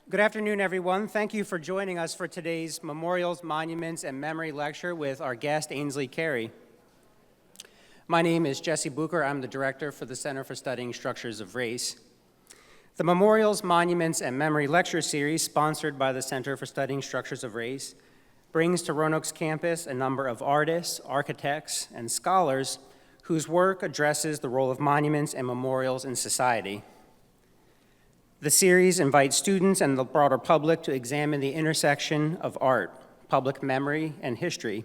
Good afternoon, everyone. Thank you for joining us for today's Memorials, Monuments, and Memory Lecture with our guest, Ainsley Carry. My name is Jesse Bucher. I'm the director for the Center for Studying Structures of Race. The Memorials, Monuments, and Memory Lecture Series, sponsored by the Center for Studying Structures of Race, brings to Roanoke's campus a number of artists, architects, and scholars whose work addresses the role of monuments and memorials in society. The series invites students and the broader public to examine the intersection of art, public memory, and history.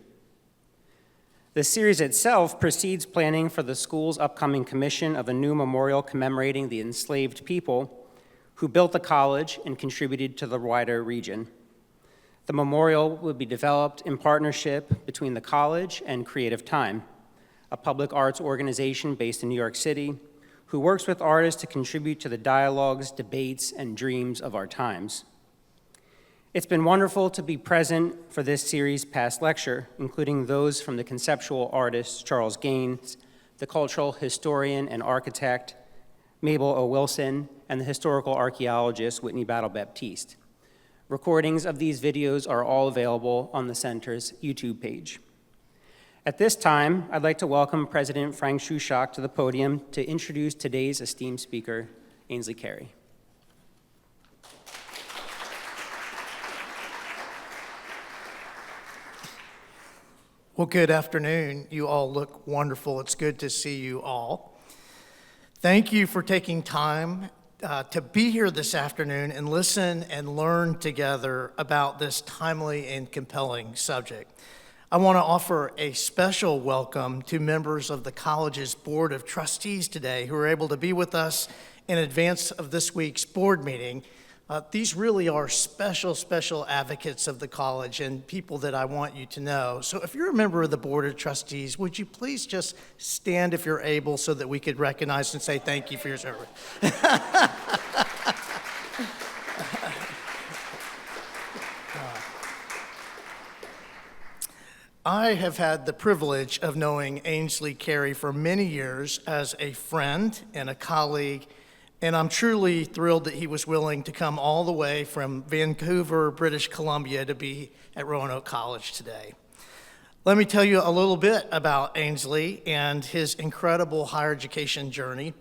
The series itself precedes planning for the school's upcoming commission of a new memorial commemorating the enslaved people who built the college and contributed to the wider region. The memorial will be developed in partnership between the college and Creative Time, a public arts organization based in New York City, who works with artists to contribute to the dialogues, debates, and dreams of our times. It's been wonderful to be present for this series' past lecture, including those from the conceptual artist Charles Gaines, the cultural historian and architect Mabel O. Wilson, and the historical archaeologist Whitney Battle-Baptiste. Recordings of these videos are all available on the center's YouTube page. At this time, I'd like to welcome President Frank Shushak to the podium to introduce today's esteemed speaker, Ainsley Carry. Well, good afternoon. You all look wonderful. It's good to see you all. Thank you for taking time to be here this afternoon and listen and learn together about this timely and compelling subject. I want to offer a special welcome to members of the college's Board of Trustees today who are able to be with us in advance of this week's board meeting. These really are special advocates of the college and people that I want you to know. So if you're a member of the Board of Trustees, would you please just stand if you're able so that we could recognize and say thank you for your service. I have had the privilege of knowing Ainsley Carry for many years as a friend and a colleague, and I'm truly thrilled that he was willing to come all the way from Vancouver, British Columbia, to be at Roanoke College today. Let me tell you a little bit about Ainsley and his incredible higher education journey.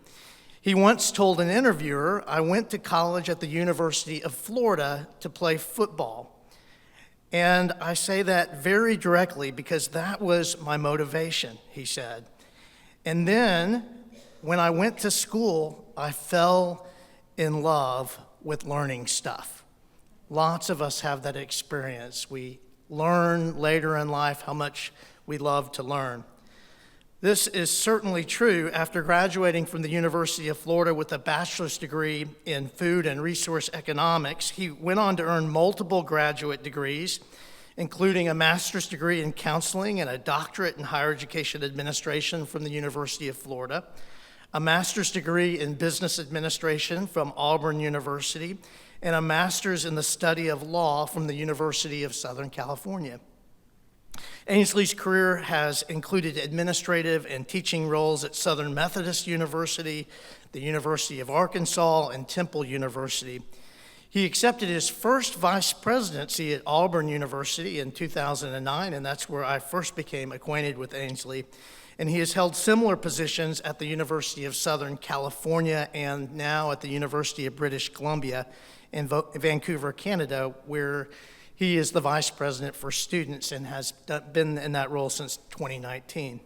He once told an interviewer, "I went to college at the University of Florida to play football." And I say that very directly because that was my motivation, he said. And then when I went to school, I fell in love with learning stuff. Lots of us have that experience. We learn later in life how much we love to learn. This is certainly true after graduating from the University of Florida with a bachelor's degree in food and resource economics. He went on to earn multiple graduate degrees, including a master's degree in counseling and a doctorate in higher education administration from the University of Florida, a master's degree in business administration from Auburn University, and a master's in the study of law from the University of Southern California. Ainsley's career has included administrative and teaching roles at Southern Methodist University, the University of Arkansas, and Temple University. He accepted his first vice presidency at Auburn University in 2009, and that's where I first became acquainted with Ainsley. And he has held similar positions at the University of Southern California and now at the University of British Columbia in Vancouver, Canada, where he is the vice president for students and has been in that role since 2019.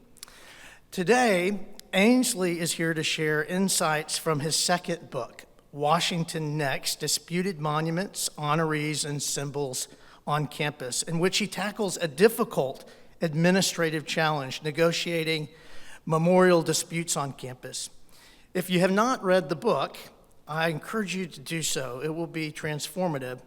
Today, Ainsley is here to share insights from his second book, Washington Next: Disputed Monuments, Honorees, and Symbols on Campus, in which he tackles a difficult administrative challenge, negotiating memorial disputes on campus. If you have not read the book, I encourage you to do so. It will be transformative.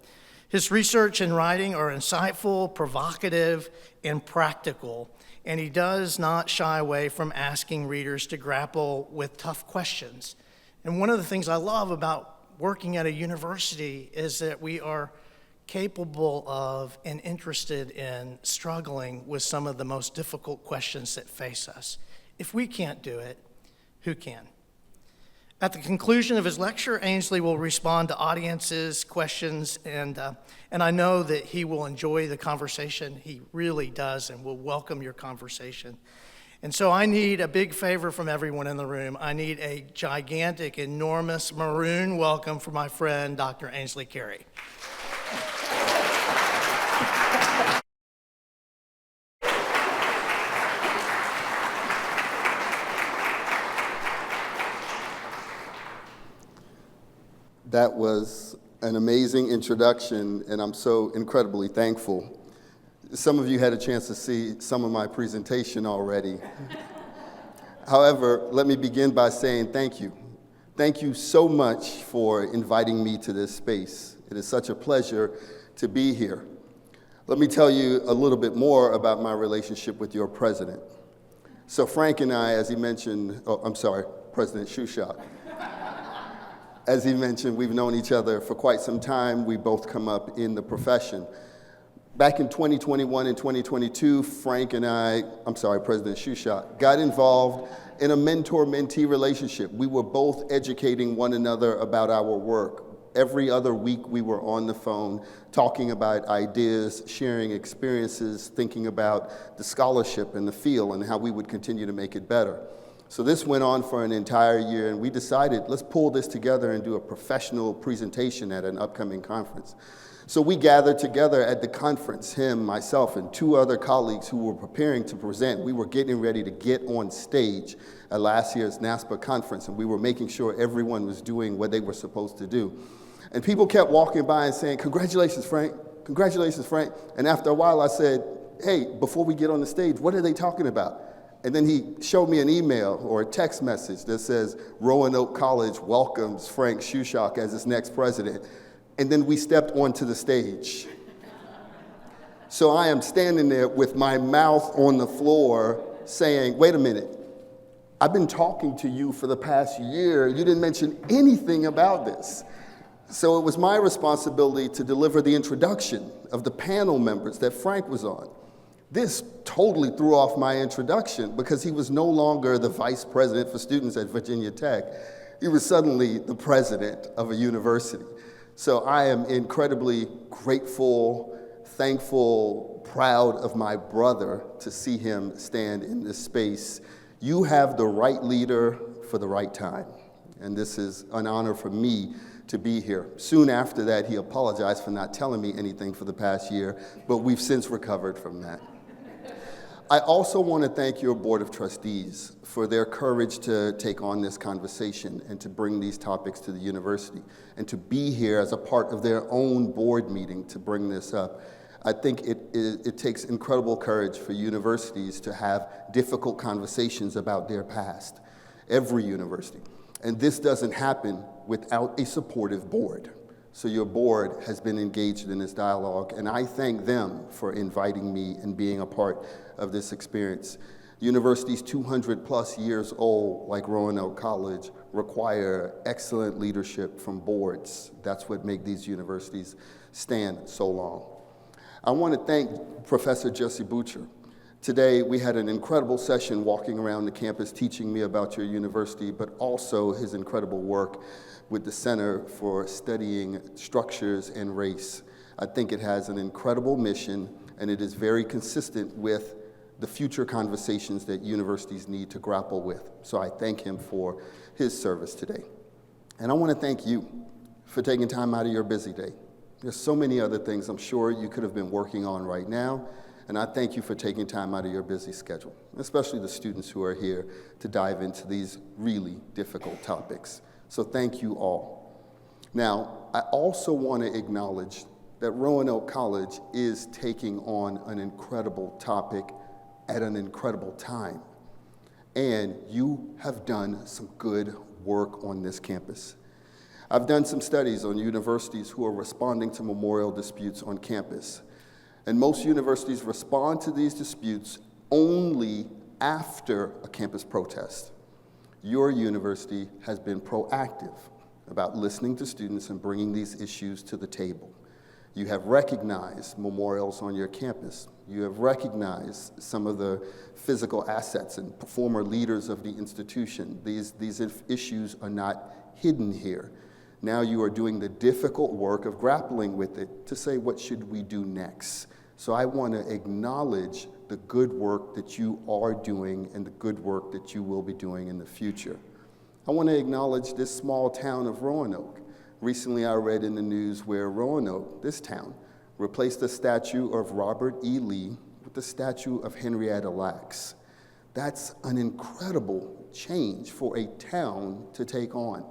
His research and writing are insightful, provocative, and practical, and he does not shy away from asking readers to grapple with tough questions. And one of the things I love about working at a university is that we are capable of and interested in struggling with some of the most difficult questions that face us. If we can't do it, who can? At the conclusion of his lecture, Ainsley will respond to audience's questions, and I know that he will enjoy the conversation. He really does, and will welcome your conversation. And so I need a big favor from everyone in the room. I need a gigantic, enormous maroon welcome for my friend, Dr. Ainsley Carry. That was an amazing introduction, and I'm so incredibly thankful. Some of you had a chance to see some of my presentation already. However, let me begin by saying thank you. Thank you so much for inviting me to this space. It is such a pleasure to be here. Let me tell you a little bit more about my relationship with your president. So Frank and I, as he mentioned, President Shushak. As he mentioned, we've known each other for quite some time. We both come up in the profession. Back in 2021 and 2022, President Shushak, got involved in a mentor-mentee relationship. We were both educating one another about our work. Every other week, we were on the phone talking about ideas, sharing experiences, thinking about the scholarship and the field and how we would continue to make it better. So this went on for an entire year, and we decided, let's pull this together and do a professional presentation at an upcoming conference. So we gathered together at the conference, him, myself, and two other colleagues who were preparing to present. We were getting ready to get on stage at last year's NASPA conference, and we were making sure everyone was doing what they were supposed to do. And people kept walking by and saying, "Congratulations, Frank. Congratulations, Frank." And after a while, I said, "Hey, before we get on the stage, what are they talking about?" And then he showed me an email or a text message that says, "Roanoke College welcomes Frank Shushak as its next president." And then we stepped onto the stage. So I am standing there with my mouth on the floor saying, "Wait a minute, I've been talking to you for the past year. You didn't mention anything about this." So it was my responsibility to deliver the introduction of the panel members that Frank was on. This totally threw off my introduction because he was no longer the vice president for students at Virginia Tech. He was suddenly the president of a university. So I am incredibly grateful, thankful, proud of my brother to see him stand in this space. You have the right leader for the right time, and this is an honor for me to be here. Soon after that, he apologized for not telling me anything for the past year, but we've since recovered from that. I also want to thank your Board of Trustees for their courage to take on this conversation and to bring these topics to the university and to be here as a part of their own board meeting to bring this up. I think it takes incredible courage for universities to have difficult conversations about their past, every university. And this doesn't happen without a supportive board. So your board has been engaged in this dialogue, and I thank them for inviting me and being a part of this experience. Universities 200 plus years old, like Roanoke College, require excellent leadership from boards. That's what makes these universities stand so long. I want to thank Professor Jesse Butcher. Today, we had an incredible session walking around the campus teaching me about your university, but also his incredible work with the Center for Studying Structures and Race. I think it has an incredible mission, and it is very consistent with the future conversations that universities need to grapple with. So I thank him for his service today. And I want to thank you for taking time out of your busy day. There's so many other things I'm sure you could have been working on right now, and I thank you for taking time out of your busy schedule, especially the students who are here to dive into these really difficult topics. So thank you all. Now, I also want to acknowledge that Roanoke College is taking on an incredible topic at an incredible time. And you have done some good work on this campus. I've done some studies on universities who are responding to memorial disputes on campus. And most universities respond to these disputes only after a campus protest. Your university has been proactive about listening to students and bringing these issues to the table. You have recognized memorials on your campus. You have recognized some of the physical assets and former leaders of the institution. These issues are not hidden here. Now you are doing the difficult work of grappling with it to say, what should we do next? So I want to acknowledge the good work that you are doing and the good work that you will be doing in the future. I want to acknowledge this small town of Roanoke. Recently I read in the news where Roanoke, this town, replaced the statue of Robert E. Lee with the statue of Henrietta Lacks. That's an incredible change for a town to take on.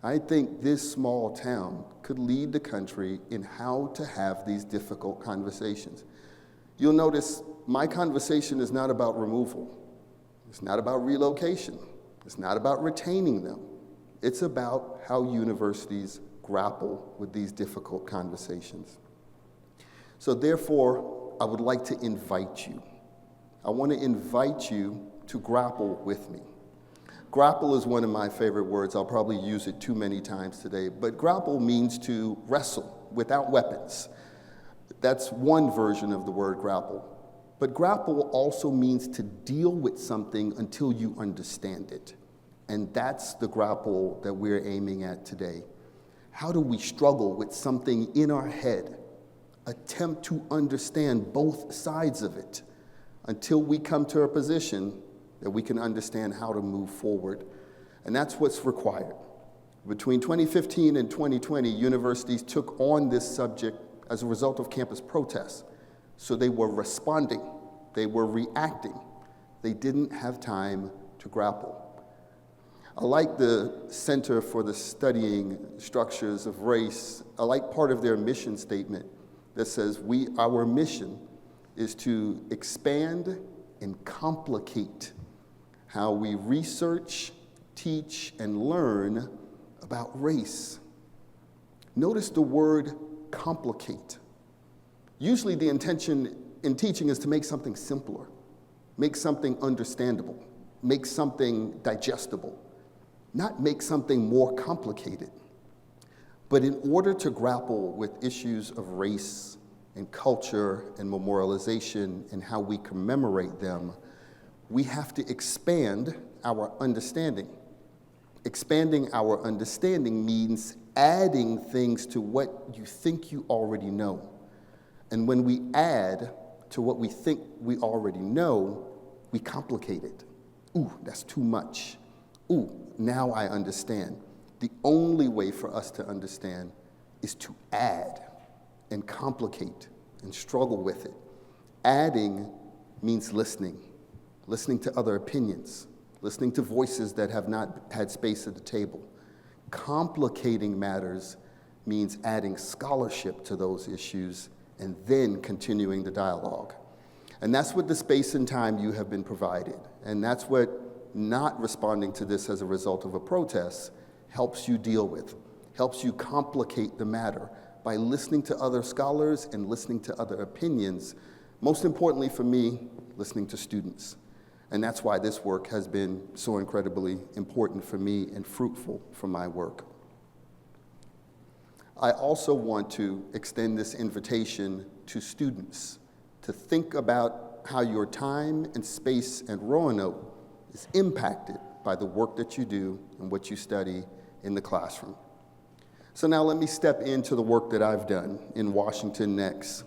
I think this small town could lead the country in how to have these difficult conversations. You'll notice my conversation is not about removal. It's not about relocation. It's not about retaining them. It's about how universities grapple with these difficult conversations. So therefore, I would like to invite you. I want to invite you to grapple with me. Grapple is one of my favorite words. I'll probably use it too many times today, but grapple means to wrestle without weapons. That's one version of the word grapple. But grapple also means to deal with something until you understand it. And that's the grapple that we're aiming at today. How do we struggle with something in our head, attempt to understand both sides of it until we come to a position that we can understand how to move forward? And that's what's required. Between 2015 and 2020, universities took on this subject as a result of campus protests. So they were responding, they were reacting. They didn't have time to grapple. I like the Center for the Studying Structures of Race. I like part of their mission statement that says, our mission is to expand and complicate how we research, teach, and learn about race. Notice the word complicate. Usually the intention in teaching is to make something simpler, make something understandable, make something digestible, not make something more complicated. But in order to grapple with issues of race and culture and memorialization and how we commemorate them, we have to expand our understanding. Expanding our understanding means adding things to what you think you already know. And when we add to what we think we already know, we complicate it. Ooh, that's too much. Ooh, now I understand. The only way for us to understand is to add and complicate and struggle with it. Adding means listening to other opinions, listening to voices that have not had space at the table. Complicating matters means adding scholarship to those issues and then continuing the dialogue. And that's what the space and time you have been provided. And that's what not responding to this as a result of a protest helps you deal with, helps you complicate the matter by listening to other scholars and listening to other opinions. Most importantly for me, listening to students. And that's why this work has been so incredibly important for me and fruitful for my work. I also want to extend this invitation to students to think about how your time and space at Roanoke is impacted by the work that you do and what you study in the classroom. So now let me step into the work that I've done in Washington next.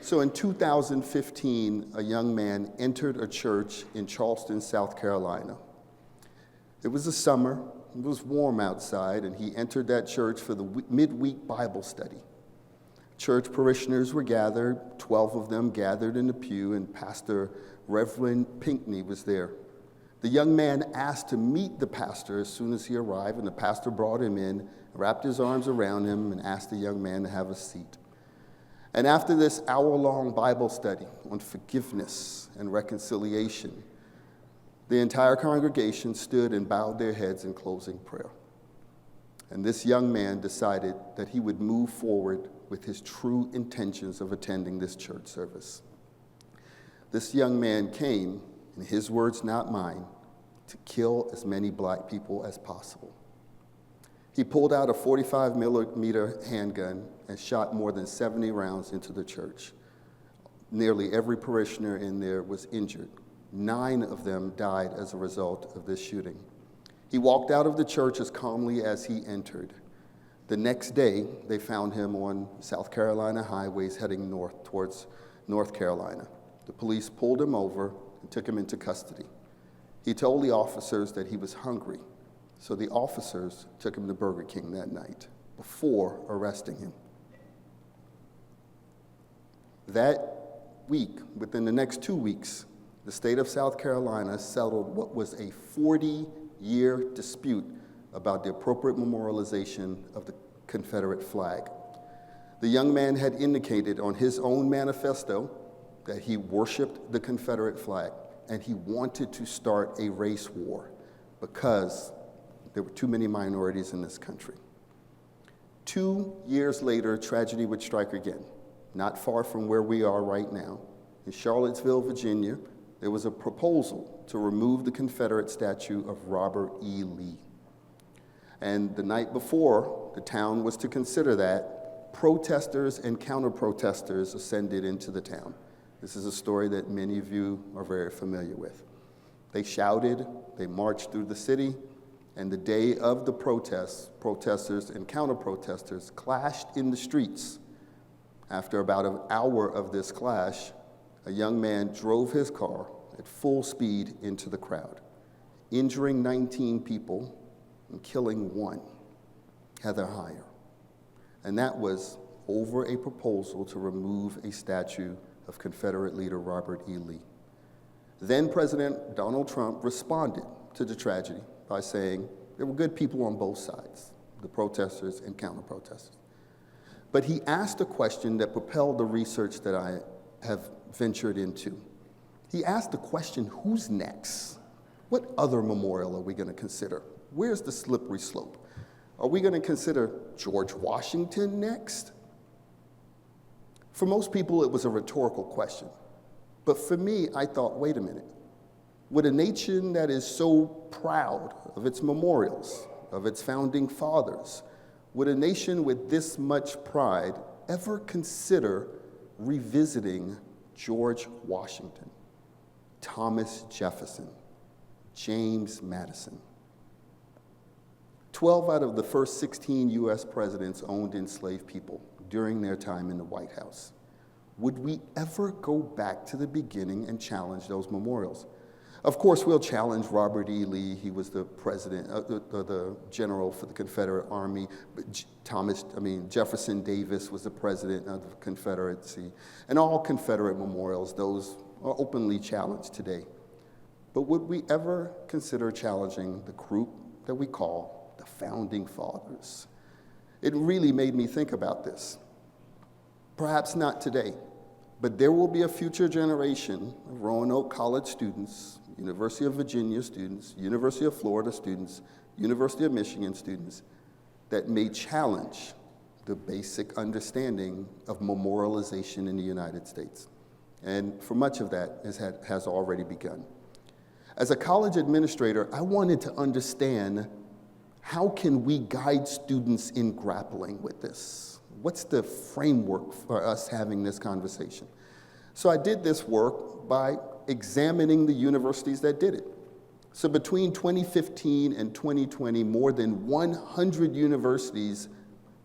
So in 2015, a young man entered a church in Charleston, South Carolina. It was the summer, it was warm outside, and he entered that church for the midweek Bible study. Church parishioners were gathered, 12 of them gathered in the pew, and Pastor Reverend Pinckney was there. The young man asked to meet the pastor as soon as he arrived, and the pastor brought him in, wrapped his arms around him, and asked the young man to have a seat. And after this hour-long Bible study on forgiveness and reconciliation, the entire congregation stood and bowed their heads in closing prayer. And this young man decided that he would move forward with his true intentions of attending this church service. This young man came, in his words, not mine, to kill as many black people as possible. He pulled out a 45 millimeter handgun and shot more than 70 rounds into the church. Nearly every parishioner in there was injured. 9 of them died as a result of this shooting. He walked out of the church as calmly as he entered. The next day, they found him on South Carolina highways heading north towards North Carolina. The police pulled him over and took him into custody. He told the officers that he was hungry, so the officers took him to Burger King that night before arresting him. That week, within the next 2 weeks, the state of South Carolina settled what was a 40-year dispute about the appropriate memorialization of the Confederate flag. The young man had indicated on his own manifesto that he worshiped the Confederate flag, and he wanted to start a race war because there were too many minorities in this country. 2 years later, tragedy would strike again, not far from where we are right now. In Charlottesville, Virginia, there was a proposal to remove the Confederate statue of Robert E. Lee. And the night before the town was to consider that, protesters and counter-protesters ascended into the town. This is a story that many of you are very familiar with. They shouted, they marched through the city, and the day of the protests, protesters and counter-protesters clashed in the streets. After about an hour of this clash, a young man drove his car at full speed into the crowd, injuring 19 people and killing 1, Heather Heyer. And that was over a proposal to remove a statue of Confederate leader Robert E. Lee. Then President Donald Trump responded to the tragedy by saying there were good people on both sides, the protesters and counter-protesters. But he asked a question that propelled the research that I have ventured into. He asked the question, who's next? What other memorial are we going to consider? Where's the slippery slope? Are we going to consider George Washington next? For most people, it was a rhetorical question. But for me, I thought, wait a minute. Would a nation that is so proud of its memorials, of its founding fathers, would a nation with this much pride ever consider revisiting George Washington, Thomas Jefferson, James Madison? 12 out of the first 16 U.S. presidents owned enslaved people during their time in the White House. Would we ever go back to the beginning and challenge those memorials? Of course, we'll challenge Robert E. Lee. He was the president, the general for the Confederate Army. Jefferson Davis was the president of the Confederacy. And all Confederate memorials, those are openly challenged today. But would we ever consider challenging the group that we call the Founding Fathers? It really made me think about this. Perhaps not today, but there will be a future generation of Roanoke College students, University of Virginia students, University of Florida students, University of Michigan students that may challenge the basic understanding of memorialization in the United States. And for much of that has already begun. As a college administrator, I wanted to understand how can we guide students in grappling with this? What's the framework for us having this conversation? So I did this work by examining the universities that did it. So between 2015 and 2020, more than 100 universities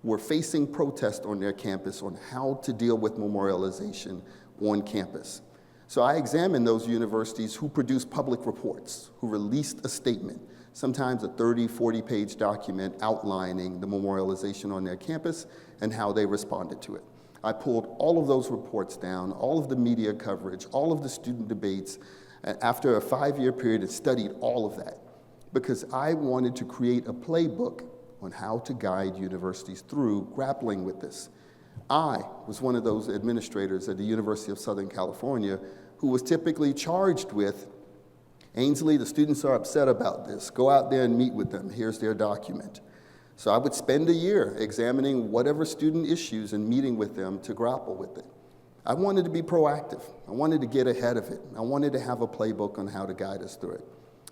were facing protest on their campus on how to deal with memorialization on campus. So I examined those universities who produced public reports, who released a statement, sometimes a 30, 40-page document outlining the memorialization on their campus and how they responded to it. I pulled all of those reports down, all of the media coverage, all of the student debates, and after a 5-year period, and studied all of that because I wanted to create a playbook on how to guide universities through grappling with this. I was one of those administrators at the University of Southern California who was typically charged with, Ainsley, the students are upset about this. Go out there and meet with them. Here's their document. So I would spend a year examining whatever student issues and meeting with them to grapple with it. I wanted to be proactive. I wanted to get ahead of it. I wanted to have a playbook on how to guide us through it.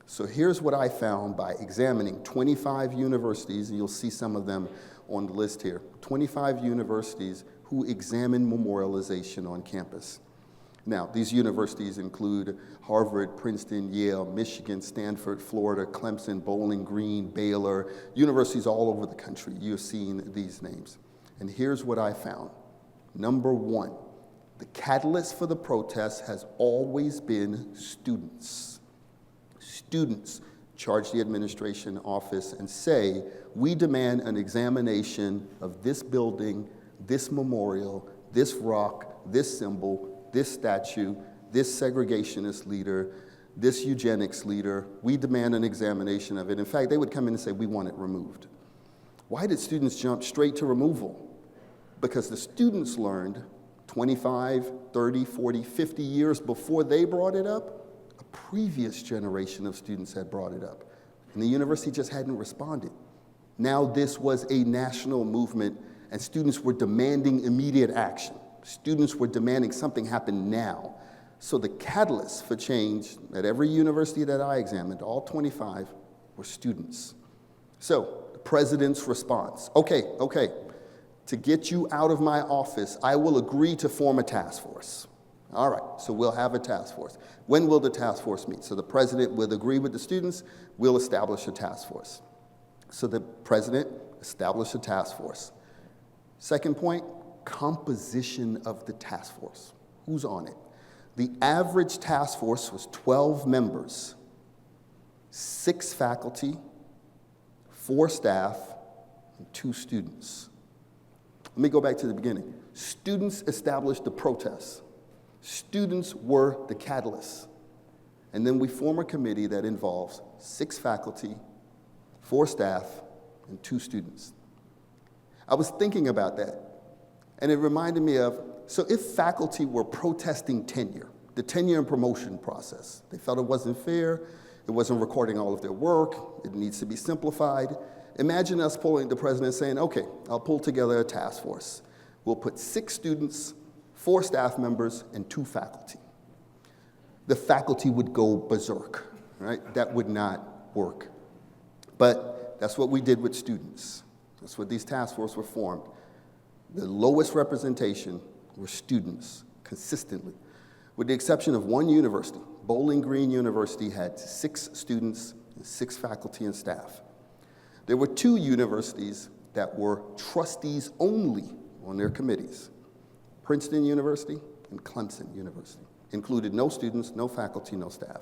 So here's what I found by examining 25 universities, and you'll see some of them on the list here. 25 universities who examine memorialization on campus. Now, these universities include Harvard, Princeton, Yale, Michigan, Stanford, Florida, Clemson, Bowling Green, Baylor, universities all over the country. You've seen these names. And here's what I found. Number one, the catalyst for the protest has always been students. Students charge the administration office and say, we demand an examination of this building, this memorial, this rock, this symbol, this statue, this segregationist leader, this eugenics leader. We demand an examination of it. In fact, they would come in and say, we want it removed. Why did students jump straight to removal? Because the students learned 25, 30, 40, 50 years before they brought it up, a previous generation of students had brought it up. And the university just hadn't responded. Now this was a national movement, and students were demanding immediate action. Students were demanding something happen now. So the catalyst for change at every university that I examined, all 25, were students. So the president's response, okay, to get you out of my office, I will agree to form a task force. All right, so we'll have a task force. When will the task force meet? So the president will agree with the students, we'll establish a task force. So the president established a task force. Second point, composition of the task force. Who's on it? The average task force was 12 members, 6 faculty, 4 staff, and 2 students. Let me go back to the beginning. Students established the protest. Students were the catalyst. And then we form a committee that involves 6 faculty, 4 staff, and 2 students. I was thinking about that, and it reminded me of, so if faculty were protesting tenure, the tenure and promotion process, they felt it wasn't fair, it wasn't recording all of their work, it needs to be simplified. Imagine us pulling the president saying, okay, I'll pull together a task force. We'll put 6 students, 4 staff members, and 2 faculty. The faculty would go berserk, right? That would not work. But that's what we did with students. That's what these task forces were formed. The lowest representation were students, consistently. With the exception of one university, Bowling Green University had 6 students and 6 faculty and staff. There were 2 universities that were trustees only on their committees. Princeton University and Clemson University. Included no students, no faculty, no staff.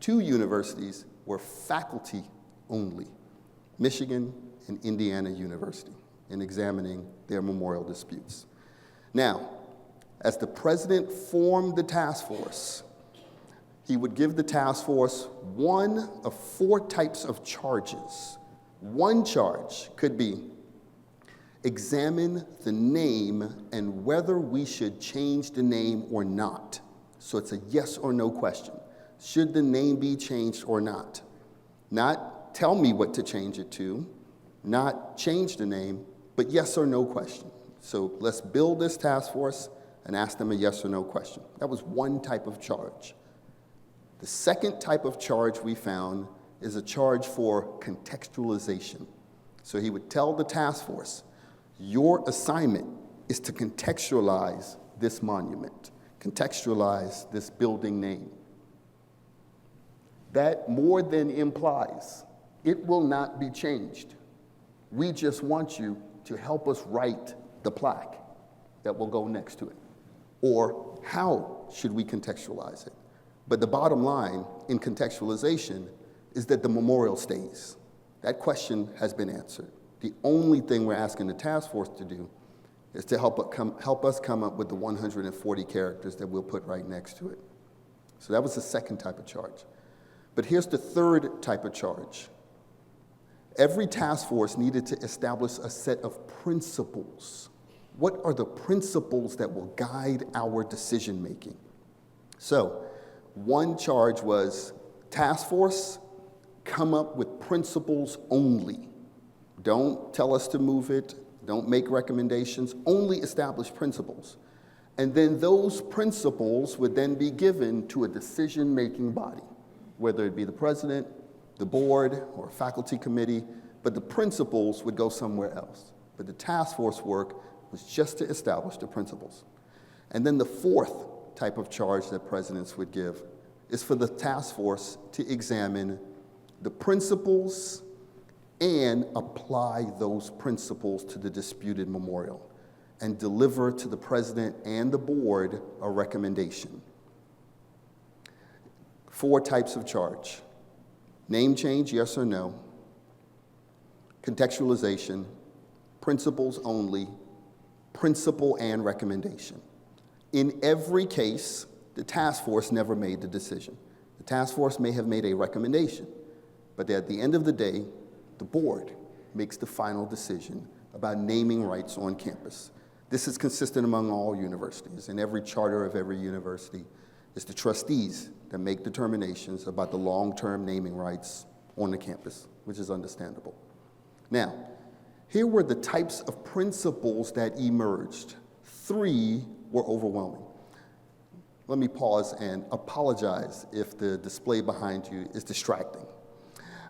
2 universities were faculty only. Michigan and Indiana University, in examining their memorial disputes. Now, as the president formed the task force, he would give the task force one of 4 types of charges. One charge could be examine the name and whether we should change the name or not. So it's a yes or no question. Should the name be changed or not? Not tell me what to change it to, not change the name, but yes or no question. So let's build this task force and ask them a yes or no question. That was one type of charge. The second type of charge we found is a charge for contextualization. So he would tell the task force, your assignment is to contextualize this monument, contextualize this building name. That more than implies it will not be changed. We just want you to help us write the plaque that will go next to it. Or how should we contextualize it? But the bottom line in contextualization is that the memorial stays. That question has been answered. The only thing we're asking the task force to do is to help us come up with the 140 characters that we'll put right next to it. So that was the second type of charge. But here's the third type of charge. Every task force needed to establish a set of principles. What are the principles that will guide our decision making? So one charge was task force, come up with principles only. Don't tell us to move it, don't make recommendations, only establish principles. And then those principles would then be given to a decision-making body. whether it be the president, the board, or faculty committee, but the principles would go somewhere else. But the task force work was just to establish the principles. And then the fourth type of charge that presidents would give is for the task force to examine the principles and apply those principles to the disputed memorial and deliver to the president and the board a recommendation. 4 types of charge: name change, yes or no; contextualization; principles only; principle and recommendation. In every case, the task force never made the decision. The task force may have made a recommendation, but at the end of the day, the board makes the final decision about naming rights on campus. This is consistent among all universities. In every charter of every university, it's the trustees that make determinations about the long-term naming rights on the campus, which is understandable. Now, here were the types of principles that emerged. 3 were overwhelming. Let me pause and apologize if the display behind you is distracting.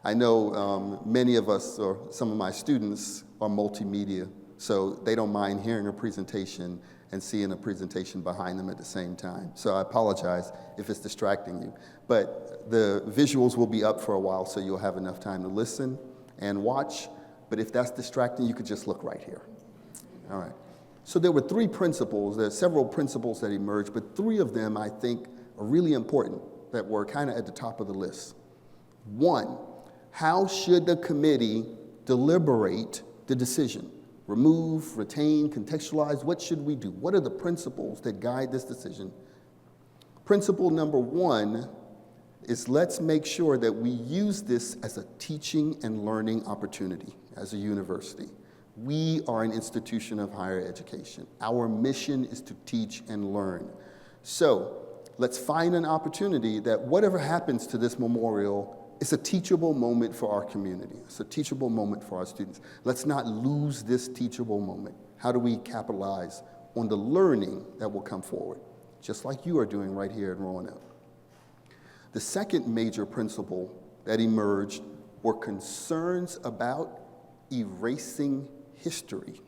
I know many of us, or some of my students, are multimedia, so they don't mind hearing a presentation and seeing a presentation behind them at the same time. So I apologize if it's distracting you. But the visuals will be up for a while, so you'll have enough time to listen and watch. But if that's distracting, you could just look right here. All right. So there were 3 principles. There are several principles that emerged, but 3 of them I think are really important that were kind of at the top of the list. 1, how should the committee deliberate the decision? Remove, retain, contextualize. What should we do? What are the principles that guide this decision? Principle number 1 is let's make sure that we use this as a teaching and learning opportunity as a university. We are an institution of higher education. Our mission is to teach and learn. So let's find an opportunity that whatever happens to this memorial is a teachable moment for our community. It's a teachable moment for our students. Let's not lose this teachable moment. How do we capitalize on the learning that will come forward, just like you are doing right here at Roanoke? The second major principle that emerged were concerns about erasing history.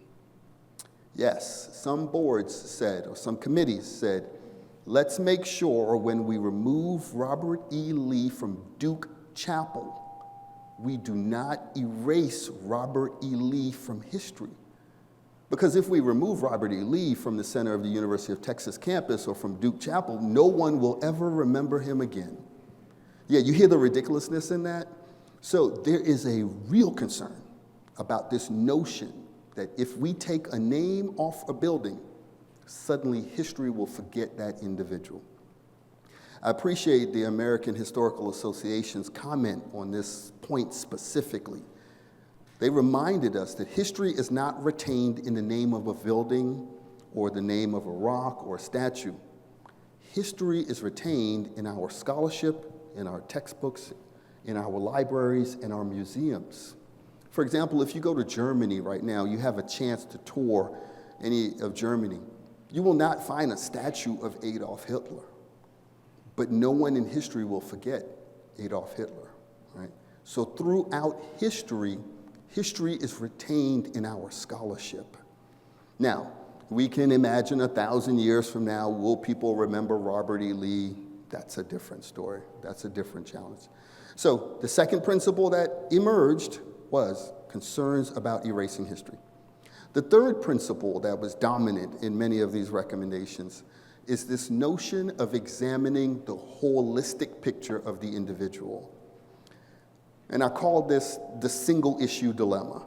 Yes, some boards said, or some committees said, let's make sure when we remove Robert E. Lee from Duke Chapel, we do not erase Robert E. Lee from history. Because if we remove Robert E. Lee from the center of the University of Texas campus or from Duke Chapel, no one will ever remember him again. Yeah, you hear the ridiculousness in that? So there is a real concern about this notion that if we take a name off a building, suddenly history will forget that individual. I appreciate the American Historical Association's comment on this point specifically. They reminded us that history is not retained in the name of a building or the name of a rock or a statue. History is retained in our scholarship, in our textbooks, in our libraries, and our museums. For example, if you go to Germany right now, you have a chance to tour any of Germany. You will not find a statue of Adolf Hitler, but no one in history will forget Adolf Hitler, right? So throughout history, history is retained in our scholarship. Now, we can imagine 1,000 years from now, will people remember Robert E. Lee? That's a different story. That's a different challenge. So the second principle that emerged was concerns about erasing history. The third principle that was dominant in many of these recommendations is this notion of examining the holistic picture of the individual. And I call this the single issue dilemma.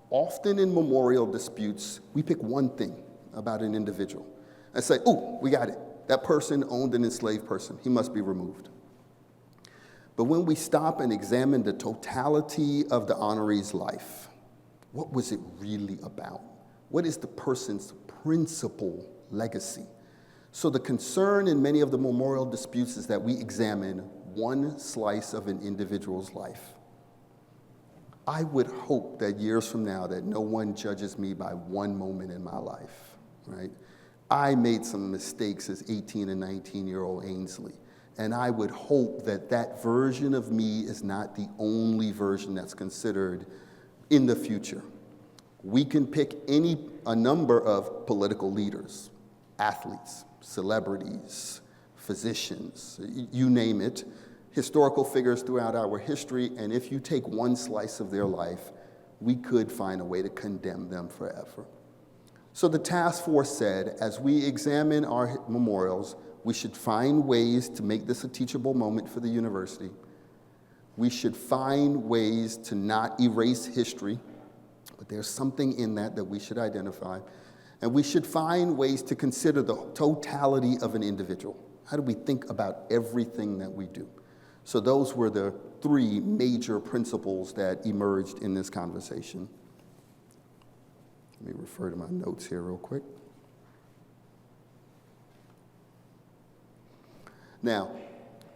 Often in memorial disputes, we pick one thing about an individual and say, oh, we got it. That person owned an enslaved person. He must be removed. But when we stop and examine the totality of the honoree's life, what was it really about? What is the person's principal legacy? So the concern in many of the memorial disputes is that we examine one slice of an individual's life. I would hope that years from now that no one judges me by one moment in my life, right? I made some mistakes as 18 and 19-year-old Ainsley. And I would hope that that version of me is not the only version that's considered in the future. We can pick a number of political leaders, athletes, celebrities, physicians, you name it, historical figures throughout our history, and if you take one slice of their life, we could find a way to condemn them forever. So the task force said, as we examine our memorials, we should find ways to make this a teachable moment for the university. We should find ways to not erase history, but there's something in that we should identify. And we should find ways to consider the totality of an individual. How do we think about everything that we do? So those were the three major principles that emerged in this conversation. Let me refer to my notes here real quick. Now,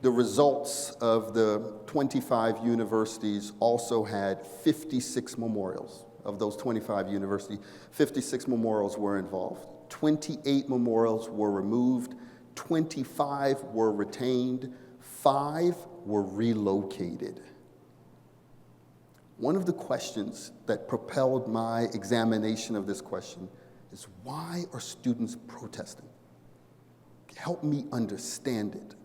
the results of the 25 universities also had 56 memorials. Of those 25 universities, 56 memorials were involved. 28 memorials were removed, 25 were retained, 5 were relocated. One of the questions that propelled my examination of this question is, why are students protesting? Help me understand it.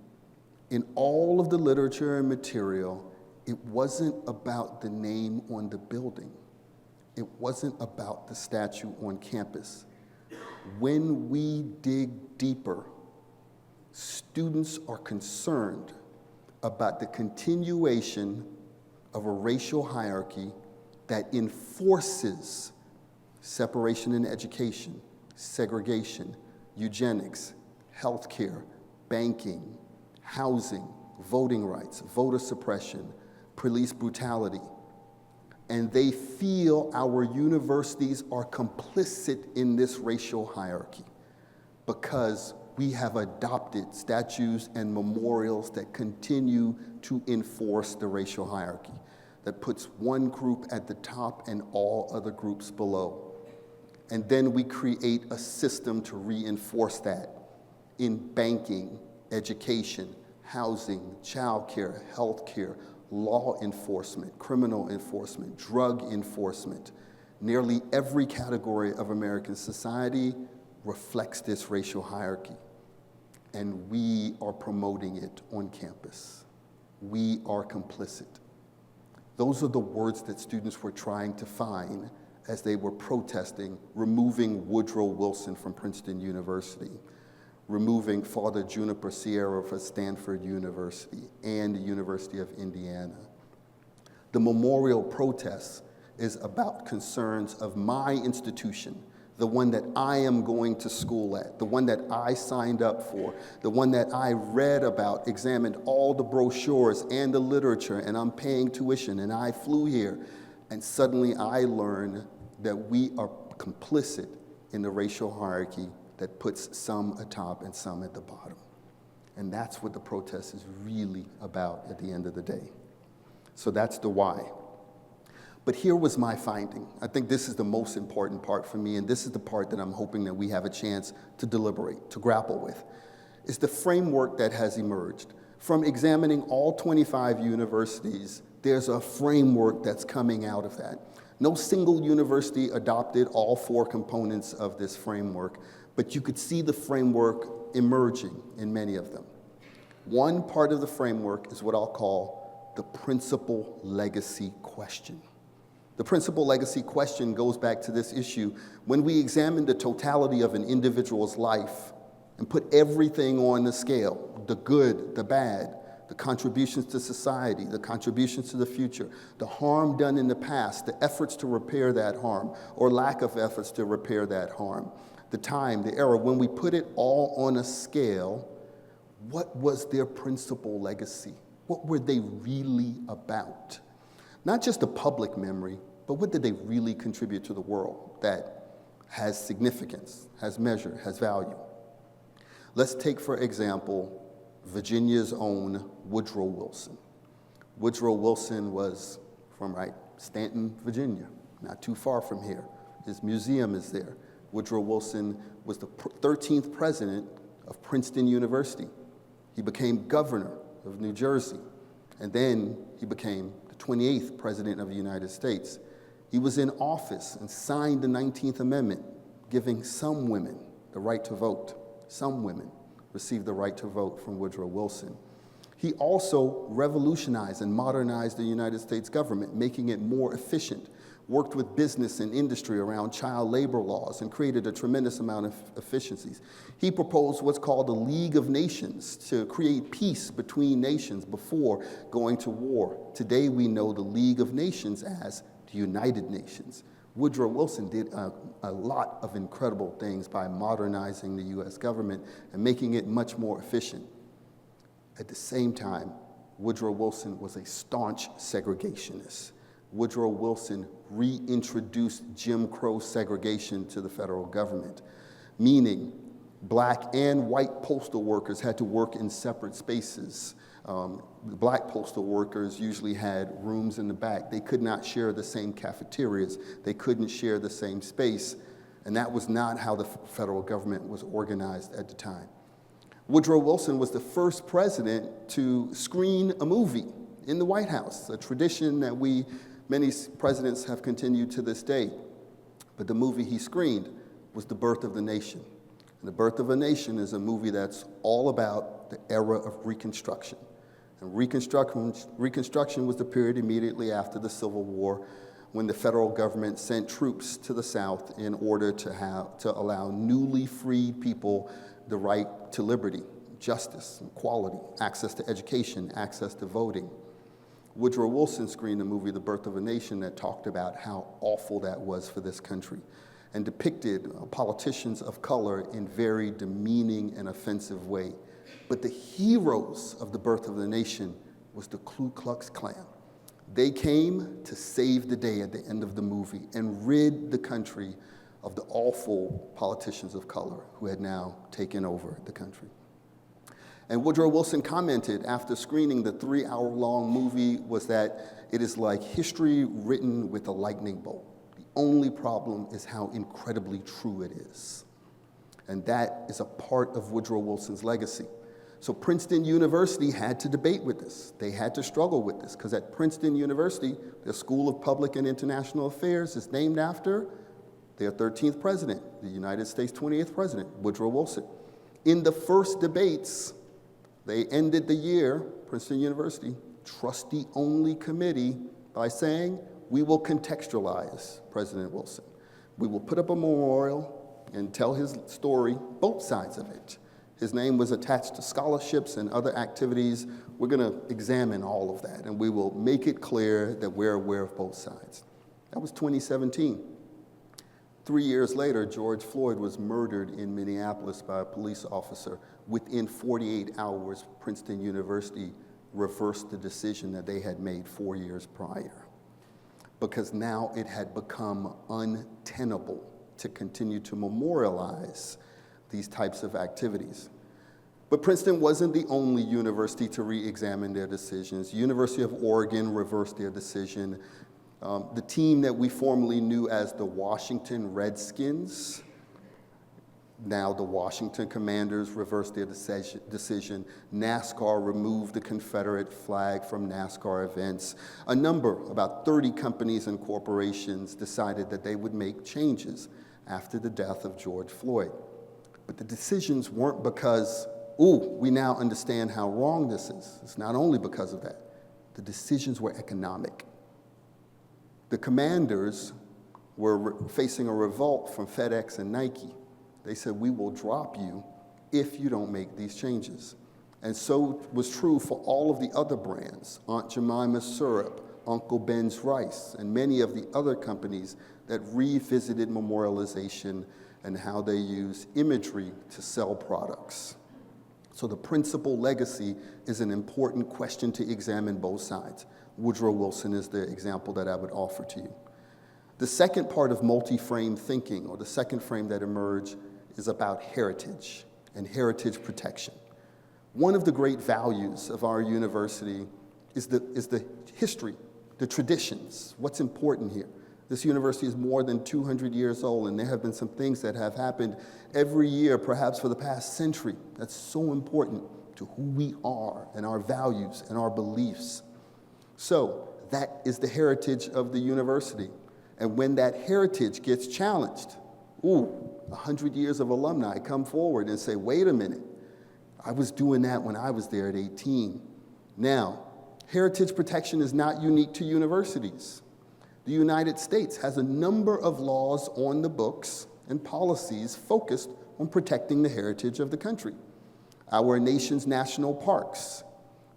In all of the literature and material, it wasn't about the name on the building. It wasn't about the statue on campus. When we dig deeper, students are concerned about the continuation of a racial hierarchy that enforces separation in education, segregation, eugenics, healthcare, banking, housing, voting rights, voter suppression, police brutality. And they feel our universities are complicit in this racial hierarchy because we have adopted statues and memorials that continue to enforce the racial hierarchy, that puts one group at the top and all other groups below. And then we create a system to reinforce that in banking, education, housing, childcare, healthcare, law enforcement, criminal enforcement, drug enforcement. Nearly every category of American society reflects this racial hierarchy, and we are promoting it on campus. We are complicit. Those are the words that students were trying to find as they were protesting removing Woodrow Wilson from Princeton University, removing Father Juniper Sierra from Stanford University and the University of Indiana. The memorial protest is about concerns of my institution, the one that I am going to school at, the one that I signed up for, the one that I read about, examined all the brochures and the literature, and I'm paying tuition, and I flew here, and suddenly I learn that we are complicit in the racial hierarchy that puts some atop and some at the bottom. And that's what the protest is really about at the end of the day. So that's the why. But here was my finding. I think this is the most important part for me, and this is the part that I'm hoping that we have a chance to deliberate, to grapple with, is the framework that has emerged. From examining all 25 universities, there's a framework that's coming out of that. No single university adopted all 4 components of this framework, but you could see the framework emerging in many of them. One part of the framework is what I'll call the principal legacy question. The principal legacy question goes back to this issue. When we examine the totality of an individual's life and put everything on the scale, the good, the bad, the contributions to society, the contributions to the future, the harm done in the past, the efforts to repair that harm, or lack of efforts to repair that harm, the time, the era, when we put it all on a scale, what was their principal legacy? What were they really about? Not just a public memory, but what did they really contribute to the world that has significance, has measure, has value? Let's take, for example, Virginia's own Woodrow Wilson. Woodrow Wilson was from Stanton, Virginia, not too far from here. His museum is there. Woodrow Wilson was the 13th president of Princeton University. He became governor of New Jersey, and then he became the 28th president of the United States. He was in office and signed the 19th Amendment, giving some women the right to vote. Some women received the right to vote from Woodrow Wilson. He also revolutionized and modernized the United States government, making it more efficient, worked with business and industry around child labor laws, and created a tremendous amount of efficiencies. He proposed what's called the League of Nations to create peace between nations before going to war. Today we know the League of Nations as the United Nations. Woodrow Wilson did a lot of incredible things by modernizing the U.S. government and making it much more efficient. At the same time, Woodrow Wilson was a staunch segregationist. Woodrow Wilson reintroduced Jim Crow segregation to the federal government, meaning black and white postal workers had to work in separate spaces. The black postal workers usually had rooms in the back. They could not share the same cafeterias. They couldn't share the same space. And that was not how the federal government was organized at the time. Woodrow Wilson was the first president to screen a movie in the White House, a tradition that many presidents have continued to this day. But the movie he screened was The Birth of the Nation. And The Birth of a Nation is a movie that's all about the era of Reconstruction. And Reconstruction was the period immediately after the Civil War when the federal government sent troops to the South in order to allow newly freed people the right to liberty, justice, equality, access to education, access to voting. Woodrow Wilson screened a movie, The Birth of a Nation, that talked about how awful that was for this country and depicted politicians of color in very demeaning and offensive way. But the heroes of The Birth of the Nation was the Ku Klux Klan. They came to save the day at the end of the movie and rid the country of the awful politicians of color who had now taken over the country. And Woodrow Wilson commented after screening the 3-hour-long movie was that it is like history written with a lightning bolt. The only problem is how incredibly true it is. And that is a part of Woodrow Wilson's legacy. So Princeton University had to debate with this. They had to struggle with this because at Princeton University, the School of Public and International Affairs is named after their 13th president, the United States 28th president, Woodrow Wilson. In the first debates, they ended the year, Princeton University, trustee-only committee by saying, we will contextualize President Wilson. We will put up a memorial and tell his story, both sides of it. His name was attached to scholarships and other activities. We're going to examine all of that, and we will make it clear that we're aware of both sides. That was 2017. 3 years later, George Floyd was murdered in Minneapolis by a police officer. Within 48 hours, Princeton University reversed the decision that they had made 4 years prior, because now it had become untenable to continue to memorialize these types of activities. But Princeton wasn't the only university to re-examine their decisions. University of Oregon reversed their decision. The team that we formerly knew as the Washington Redskins, now the Washington Commanders, reversed their decision. NASCAR removed the Confederate flag from NASCAR events. A number, about 30 companies and corporations, decided that they would make changes after the death of George Floyd. But the decisions weren't because, we now understand how wrong this is. It's not only because of that. The decisions were economic. The Commanders were facing a revolt from FedEx and Nike. They said, we will drop you if you don't make these changes. And so was true for all of the other brands, Aunt Jemima's syrup, Uncle Ben's rice, and many of the other companies that revisited memorialization and how they use imagery to sell products. So the principal legacy is an important question to examine both sides. Woodrow Wilson is the example that I would offer to you. The second part of multi-frame thinking, or the second frame that emerged, is about heritage and heritage protection. One of the great values of our university is the history, the traditions, what's important here. This university is more than 200 years old, and there have been some things that have happened every year, perhaps for the past century. That's so important to who we are and our values and our beliefs. So that is the heritage of the university. And when that heritage gets challenged, 100 years of alumni come forward and say, wait a minute, I was doing that when I was there at 18. Now, heritage protection is not unique to universities. The United States has a number of laws on the books and policies focused on protecting the heritage of the country. Our nation's national parks,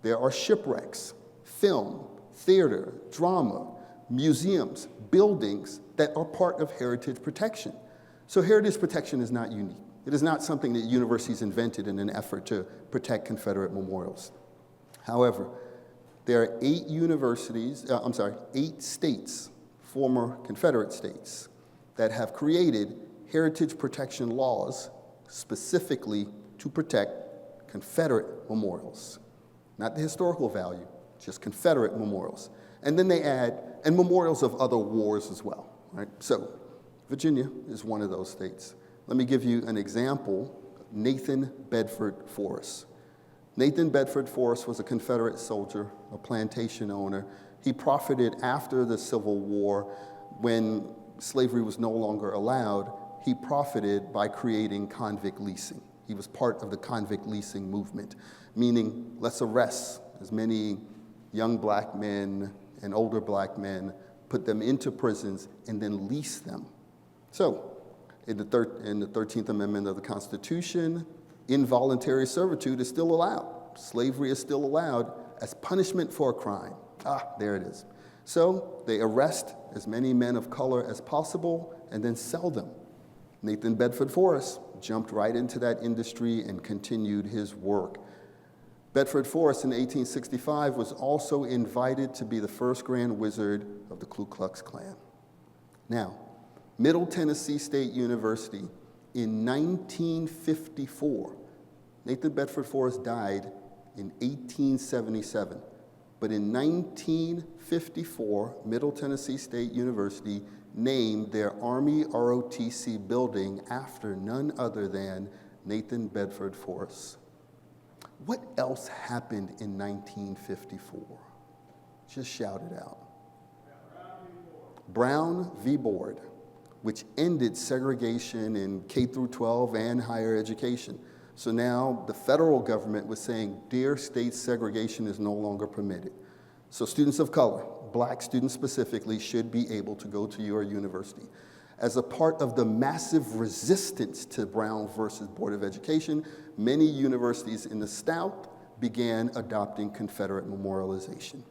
there are shipwrecks, film, theater, drama, museums, buildings that are part of heritage protection. So heritage protection is not unique. It is not something that universities invented in an effort to protect Confederate memorials. However, there are 8 states, former Confederate states, that have created heritage protection laws specifically to protect Confederate memorials. Not the historical value, just Confederate memorials. And then they add, and memorials of other wars as well, right? So Virginia is one of those states. Let me give you an example. Nathan Bedford Forrest. Nathan Bedford Forrest was a Confederate soldier, a plantation owner. He profited after the Civil War when slavery was no longer allowed. He profited by creating convict leasing. He was part of the convict leasing movement, meaning let's arrest as many young black men and older black men, put them into prisons, and then lease them. So, in the 13th Amendment of the Constitution, involuntary servitude is still allowed. Slavery is still allowed as punishment for a crime. There it is. So they arrest as many men of color as possible and then sell them. Nathan Bedford Forrest jumped right into that industry and continued his work. Bedford Forrest in 1865 was also invited to be the first Grand Wizard of the Ku Klux Klan. Now, Middle Tennessee State University in 1954, Nathan Bedford Forrest died in 1877. But in 1954, Middle Tennessee State University named their Army ROTC building after none other than Nathan Bedford Forrest. What else happened in 1954? Just shout it out. Brown v. Board, which ended segregation in K through 12 and higher education. So now the federal government was saying, dear states, segregation is no longer permitted. So students of color, black students specifically, should be able to go to your university. As a part of the massive resistance to Brown versus Board of Education, many universities in the South began adopting Confederate memorialization.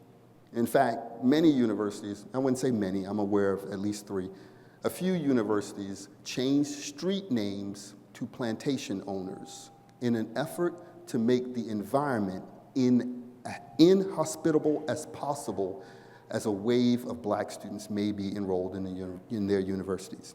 In fact, many universities, I wouldn't say many, I'm aware of at least 3, a few universities changed street names to plantation owners in an effort to make the environment inhospitable as possible as a wave of black students may be enrolled in their universities.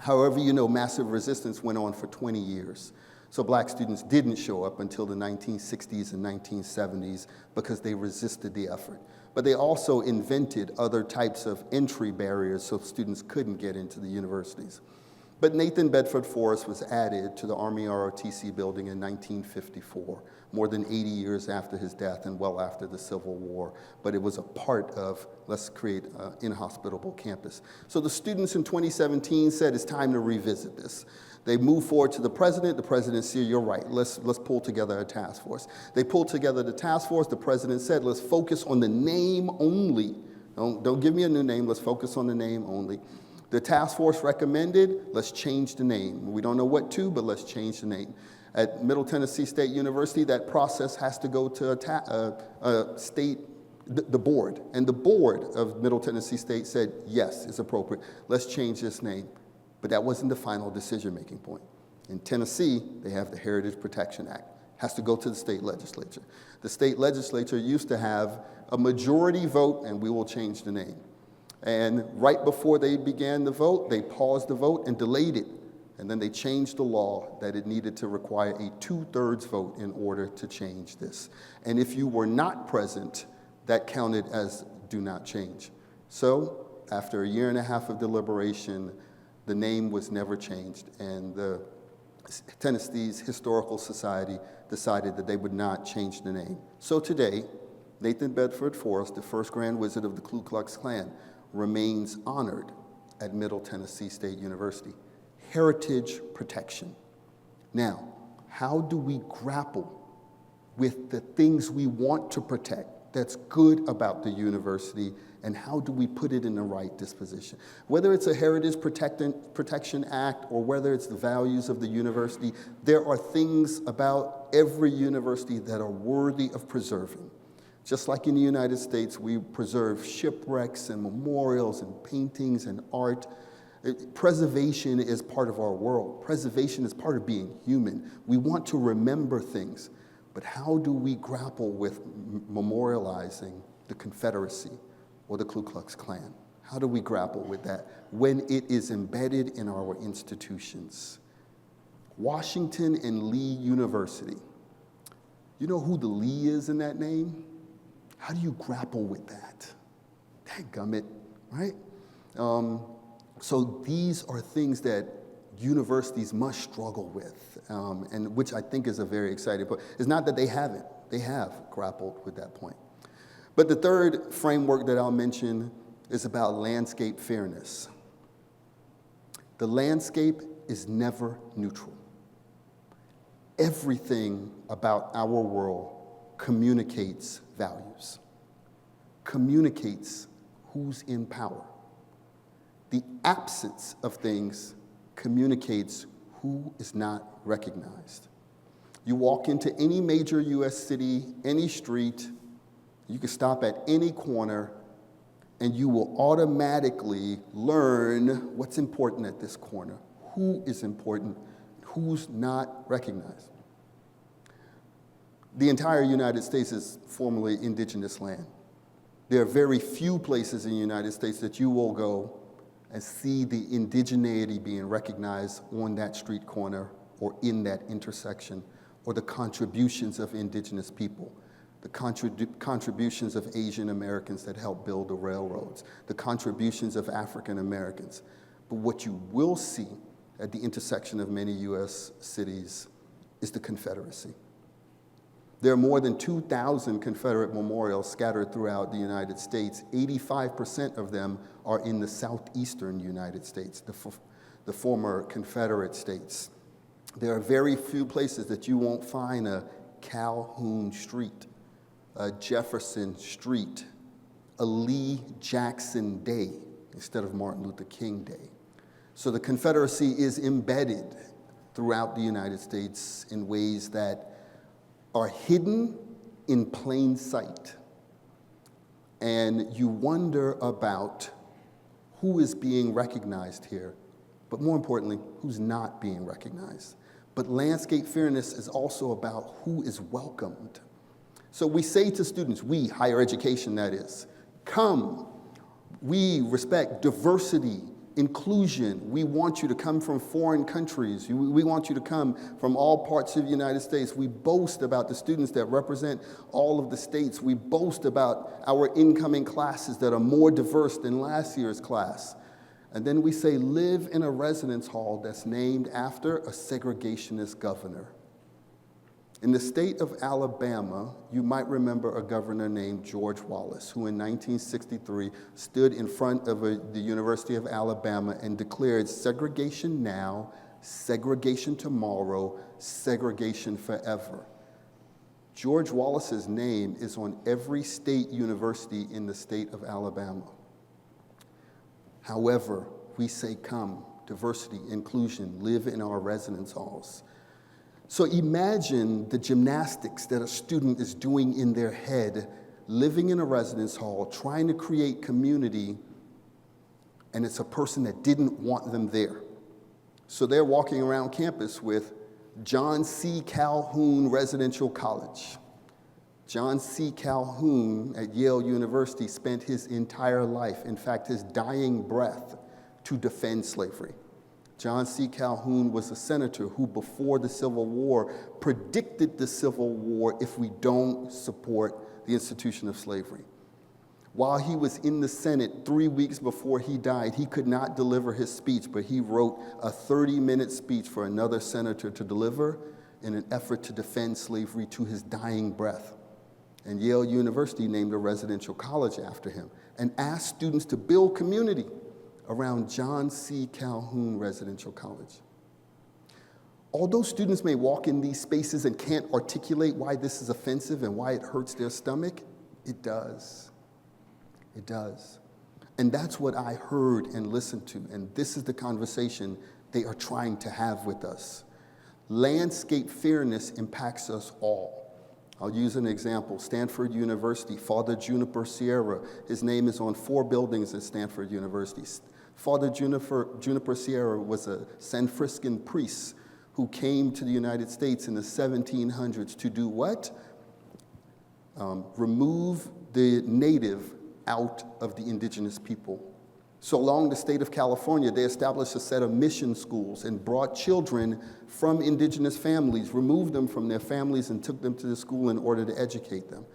However, massive resistance went on for 20 years. So black students didn't show up until the 1960s and 1970s because they resisted the effort. But they also invented other types of entry barriers so students couldn't get into the universities. But Nathan Bedford Forrest was added to the Army ROTC building in 1954, more than 80 years after his death and well after the Civil War. But it was a part of, let's create an inhospitable campus. So the students in 2017 said it's time to revisit this. They moved forward to the president. The president said, you're right, let's pull together a task force. They pulled together the task force. The president said, let's focus on the name only. Don't give me a new name. Let's focus on the name only. The task force recommended, let's change the name. We don't know what to, but let's change the name. At Middle Tennessee State University, that process has to go to the board. And the board of Middle Tennessee State said, yes, it's appropriate. Let's change this name. But that wasn't the final decision-making point. In Tennessee, they have the Heritage Protection Act. It has to go to the state legislature. The state legislature used to have a majority vote, and we will change the name. And right before they began the vote, they paused the vote and delayed it. And then they changed the law that it needed to require a 2/3 vote in order to change this. And if you were not present, that counted as do not change. So after a year and a half of deliberation, the name was never changed, and the Tennessee's Historical Society decided that they would not change the name. So today, Nathan Bedford Forrest, the first Grand Wizard of the Ku Klux Klan, remains honored at Middle Tennessee State University. Heritage protection. Now, how do we grapple with the things we want to protect that's good about the university, and how do we put it in the right disposition? Whether it's a Heritage Protection Act or whether it's the values of the university, there are things about every university that are worthy of preserving. Just like in the United States, we preserve shipwrecks and memorials and paintings and art. Preservation is part of our world. Preservation is part of being human. We want to remember things. But how do we grapple with memorializing the Confederacy or the Ku Klux Klan? How do we grapple with that when it is embedded in our institutions? Washington and Lee University. You know who the Lee is in that name? How do you grapple with that? Dadgummit, right? So these are things that universities must struggle with, and which I think is a very exciting point. It's not that they haven't. They have grappled with that point. But the third framework that I'll mention is about landscape fairness. The landscape is never neutral. Everything about our world communicates values, communicates who's in power. The absence of things communicates who is not recognized. You walk into any major U.S. city, any street, you can stop at any corner, and you will automatically learn what's important at this corner, who is important, who's not recognized. The entire United States is formerly indigenous land. There are very few places in the United States that you will go and see the indigeneity being recognized on that street corner or in that intersection, or the contributions of indigenous people, the contributions of Asian Americans that helped build the railroads, the contributions of African Americans. But what you will see at the intersection of many U.S. cities is the Confederacy. There are more than 2,000 Confederate memorials scattered throughout the United States. 85% of them are in the southeastern United States, the former Confederate states. There are very few places that you won't find a Calhoun Street, a Jefferson Street, a Lee Jackson Day instead of Martin Luther King Day. So the Confederacy is embedded throughout the United States in ways that are hidden in plain sight. And you wonder about who is being recognized here, but more importantly, who's not being recognized. But landscape fairness is also about who is welcomed. So we say to students, we, higher education that is, come. We respect diversity, inclusion. We want you to come from foreign countries. We want you to come from all parts of the United States. We boast about the students that represent all of the states. We boast about our incoming classes that are more diverse than last year's class. And then we say, live in a residence hall that's named after a segregationist governor. In the state of Alabama, you might remember a governor named George Wallace, who in 1963 stood in front of the University of Alabama and declared segregation now, segregation tomorrow, segregation forever. George Wallace's name is on every state university in the state of Alabama. However, we say come, diversity, inclusion, live in our residence halls. So imagine the gymnastics that a student is doing in their head, living in a residence hall, trying to create community, and it's a person that didn't want them there. So they're walking around campus with John C. Calhoun Residential College. John C. Calhoun at Yale University spent his entire life, in fact, his dying breath, to defend slavery. John C. Calhoun was a senator who, before the Civil War, predicted the Civil War if we don't support the institution of slavery. While he was in the Senate 3 weeks before he died, he could not deliver his speech, but he wrote a 30-minute speech for another senator to deliver in an effort to defend slavery to his dying breath. And Yale University named a residential college after him and asked students to build community around John C. Calhoun Residential College. Although students may walk in these spaces and can't articulate why this is offensive and why it hurts their stomach, it does. It does. And that's what I heard and listened to, and this is the conversation they are trying to have with us. Landscape fairness impacts us all. I'll use an example. Stanford University, Father Juniper Sierra. His name is on 4 buildings at Stanford University. Father Juniper Sierra was a San Franciscan priest who came to the United States in the 1700s to do what? Remove the native out of the indigenous people. So along the state of California, they established a set of mission schools and brought children from indigenous families, removed them from their families and took them to the school in order to educate them.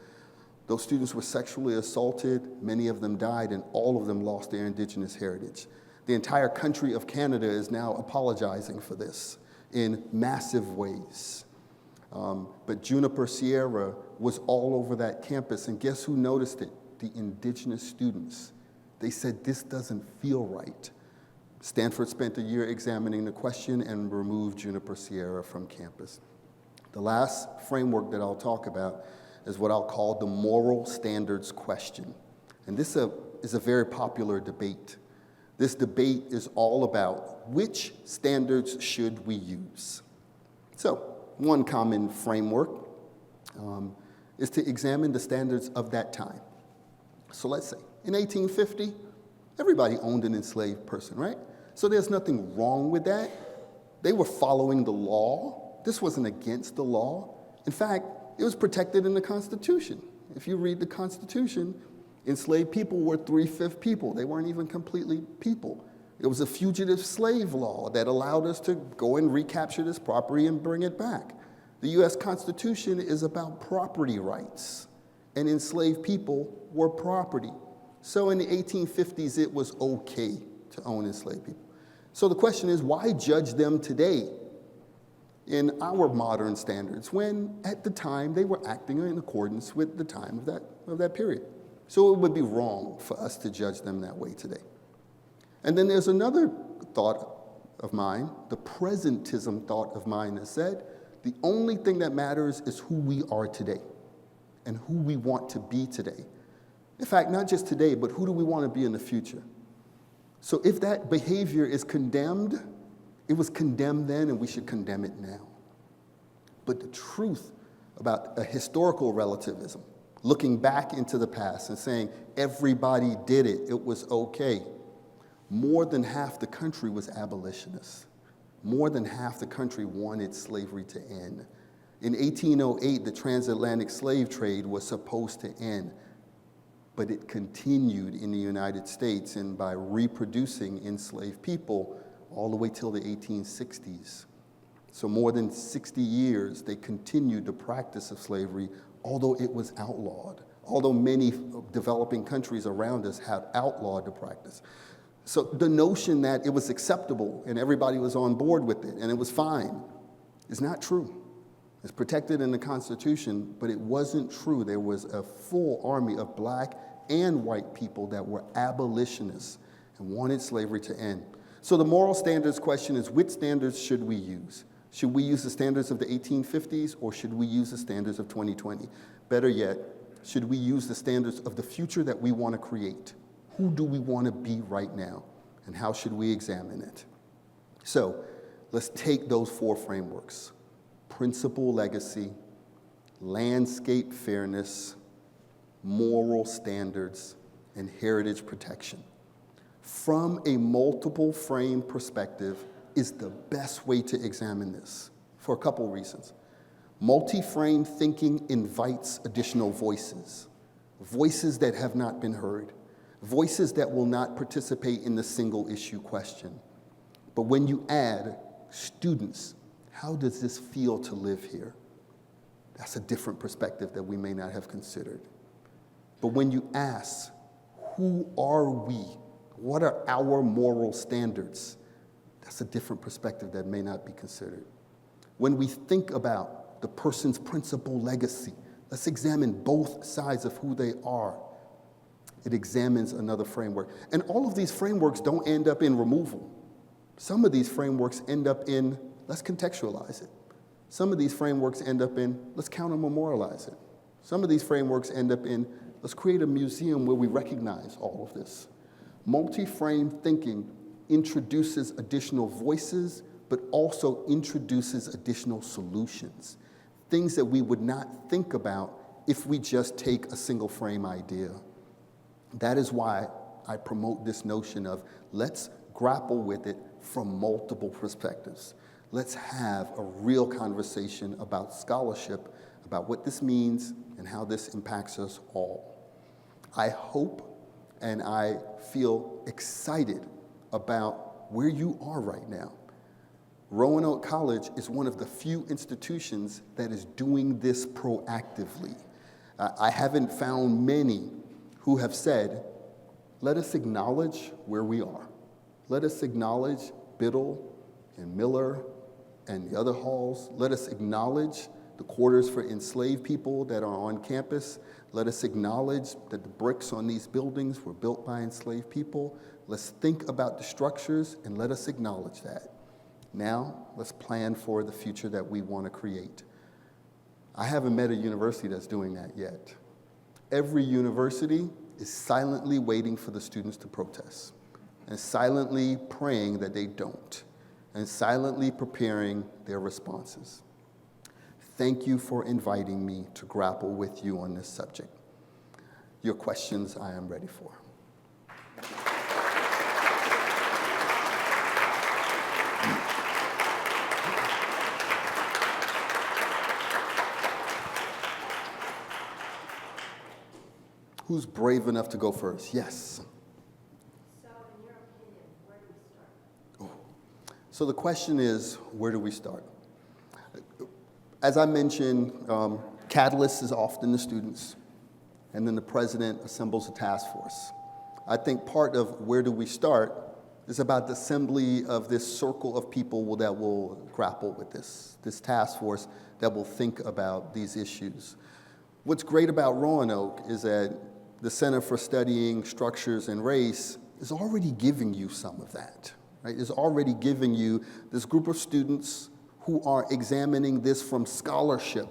Those students were sexually assaulted, many of them died, and all of them lost their indigenous heritage. The entire country of Canada is now apologizing for this in massive ways. But Juniper Sierra was all over that campus, and guess who noticed it? The indigenous students. They said, this doesn't feel right. Stanford spent a year examining the question and removed Juniper Sierra from campus. The last framework that I'll talk about is what I'll call the moral standards question. And this is a very popular debate. This debate is all about which standards should we use. So one common framework is to examine the standards of that time. So let's say, in 1850, everybody owned an enslaved person, right? So there's nothing wrong with that. They were following the law. This wasn't against the law. In fact, it was protected in the Constitution. If you read the Constitution, enslaved people were 3/5 people. They weren't even completely people. It was a fugitive slave law that allowed us to go and recapture this property and bring it back. The U.S. Constitution is about property rights, and enslaved people were property. So in the 1850s, it was okay to own enslaved people. So the question is, why judge them today in our modern standards when at the time they were acting in accordance with the time of that period? So it would be wrong for us to judge them that way today. And then there's another thought of mine, the presentism thought of mine, that said the only thing that matters is who we are today and who we want to be today. In fact, not just today, but who do we want to be in the future? So if that behavior is condemned, it was condemned then and we should condemn it now. But the truth about a historical relativism, looking back into the past and saying everybody did it, it was okay. More than half the country was abolitionists. More than half the country wanted slavery to end. In 1808, the transatlantic slave trade was supposed to end, but it continued in the United States and by reproducing enslaved people all the way till the 1860s. So more than 60 years, they continued the practice of slavery, although it was outlawed, although many developing countries around us had outlawed the practice. So the notion that it was acceptable and everybody was on board with it and it was fine is not true. It's protected in the Constitution, but it wasn't true. There was a full army of black and white people that were abolitionists and wanted slavery to end. So the moral standards question is, which standards should we use? Should we use the standards of the 1850s or should we use the standards of 2020? Better yet, should we use the standards of the future that we want to create? Who do we want to be right now? And how should we examine it? So let's take those 4 frameworks: principle legacy, landscape fairness, moral standards, and heritage protection. From a multiple frame perspective is the best way to examine this for a couple reasons. Multi-frame thinking invites additional voices, voices that have not been heard, voices that will not participate in the single issue question. But when you add students, how does this feel to live here? That's a different perspective that we may not have considered. But when you ask who are we? What are our moral standards? That's a different perspective that may not be considered. When we think about the person's principal legacy, let's examine both sides of who they are. It examines another framework. And all of these frameworks don't end up in removal. Some of these frameworks end up in, let's contextualize it. Some of these frameworks end up in, let's counter-memorialize it. Some of these frameworks end up in, let's create a museum where we recognize all of this. Multi-frame thinking introduces additional voices, but also introduces additional solutions, things that we would not think about if we just take a single frame idea. That is why I promote this notion of let's grapple with it from multiple perspectives. Let's have a real conversation about scholarship, about what this means and how this impacts us all. I hope and I feel excited about where you are right now. Roanoke College is one of the few institutions that is doing this proactively. I haven't found many who have said, let us acknowledge where we are. Let us acknowledge Biddle and Miller and the other halls. Let us acknowledge the quarters for enslaved people that are on campus. Let us acknowledge that the bricks on these buildings were built by enslaved people. Let's think about the structures and let us acknowledge that. Now, let's plan for the future that we want to create. I haven't met a university that's doing that yet. Every university is silently waiting for the students to protest and silently praying that they don't and silently preparing their responses. Thank you for inviting me to grapple with you on this subject. Your questions I am ready for. Who's brave enough to go first? Yes. So, in your opinion, where do we start? So the question is, where do we start? As I mentioned, catalyst is often the students, and then the president assembles a task force. I think part of where do we start is about the assembly of this circle of people that will grapple with this task force that will think about these issues. What's great about Roanoke is that the Center for Studying Structures and Race is already giving you some of that, right? It's already giving you this group of students who are examining this from scholarship.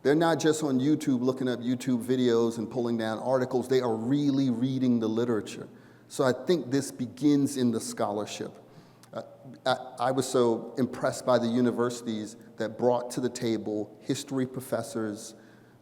They're not just on YouTube looking up YouTube videos and pulling down articles. They are really reading the literature. So I think this begins in the scholarship. I was so impressed by the universities that brought to the table history professors,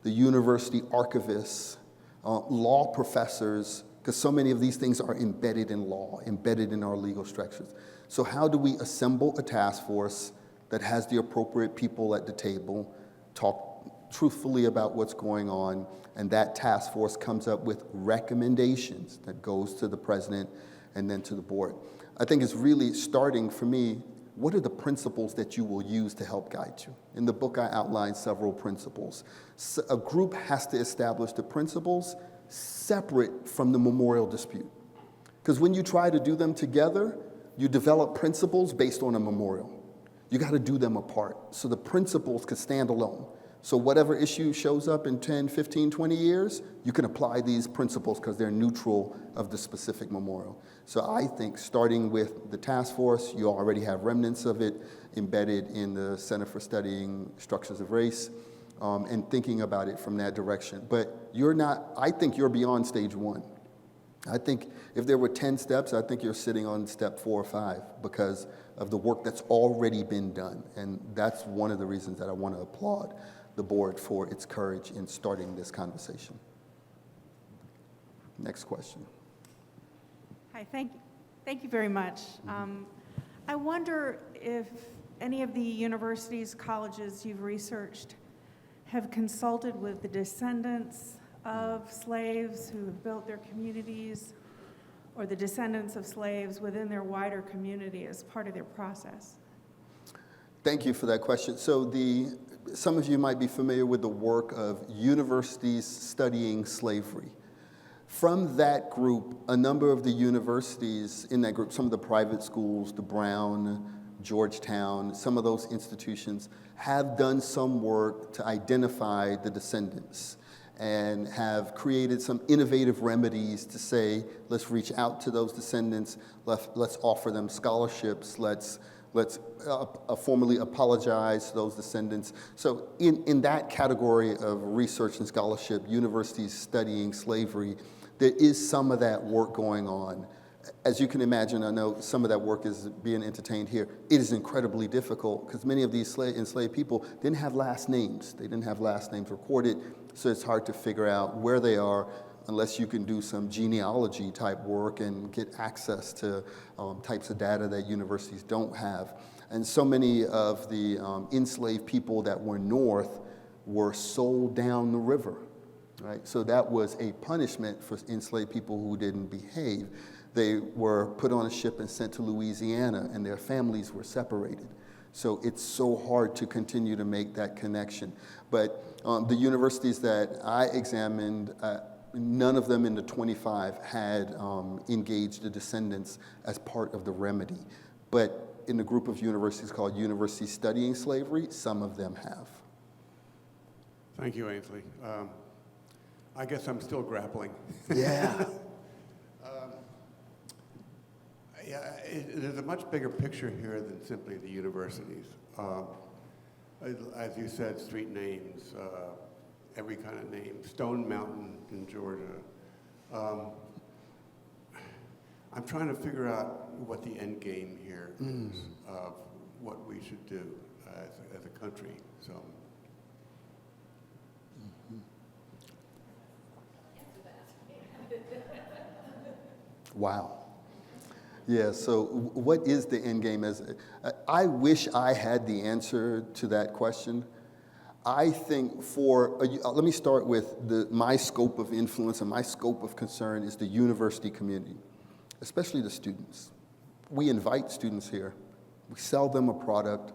the university archivists, law professors, because so many of these things are embedded in law, embedded in our legal structures. So how do we assemble a task force that has the appropriate people at the table, talk truthfully about what's going on, and that task force comes up with recommendations that goes to the president and then to the board. I think it's really starting for me, what are the principles that you will use to help guide you? In the book, I outlined several principles. So a group has to establish the principles separate from the memorial dispute. Because when you try to do them together, you develop principles based on a memorial. You got to do them apart so the principles could stand alone. So whatever issue shows up in 10, 15, 20 years, you can apply these principles because they're neutral of the specific memorial. So I think starting with the task force, you already have remnants of it embedded in the Center for Studying Structures of Race, and thinking about it from that direction. But I think you're beyond stage one. I think if there were 10 steps, I think you're sitting on step 4 or 5 because of the work that's already been done. And that's one of the reasons that I want to applaud the board for its courage in starting this conversation. Next question. Hi, thank you very much. I wonder if any of the universities, colleges you've researched have consulted with the descendants of slaves who have built their communities, or the descendants of slaves within their wider community as part of their process. Thank you for that question. So some of you might be familiar with the work of universities studying slavery. From that group, a number of the universities in that group, some of the private schools, the Brown, Georgetown, some of those institutions have done some work to identify the descendants and have created some innovative remedies to say, let's reach out to those descendants, let's offer them scholarships, let's formally apologize to those descendants. So in that category of research and scholarship, universities studying slavery, there is some of that work going on. As you can imagine, I know some of that work is being entertained here. It is incredibly difficult because many of these enslaved people didn't have last names. They didn't have last names recorded, so it's hard to figure out where they are unless you can do some genealogy type work and get access to types of data that universities don't have. And so many of the enslaved people that were north were sold down the river, right? So that was a punishment for enslaved people who didn't behave. They were put on a ship and sent to Louisiana, and their families were separated. So it's so hard to continue to make that connection. But the universities that I examined, none of them in the 25 had engaged the descendants as part of the remedy. But in the group of universities called Universities Studying Slavery, some of them have. Thank you, Ainsley. I guess I'm still grappling. Yeah. There's a much bigger picture here than simply the universities. As you said, street names, every kind of name, Stone Mountain in Georgia. I'm trying to figure out what the end game here is of what we should do as a country. So. Wow. Yeah, so what is the end game? I wish I had the answer to that question. I think let me start with my scope of influence and my scope of concern is the university community, especially the students. We invite students here. We sell them a product.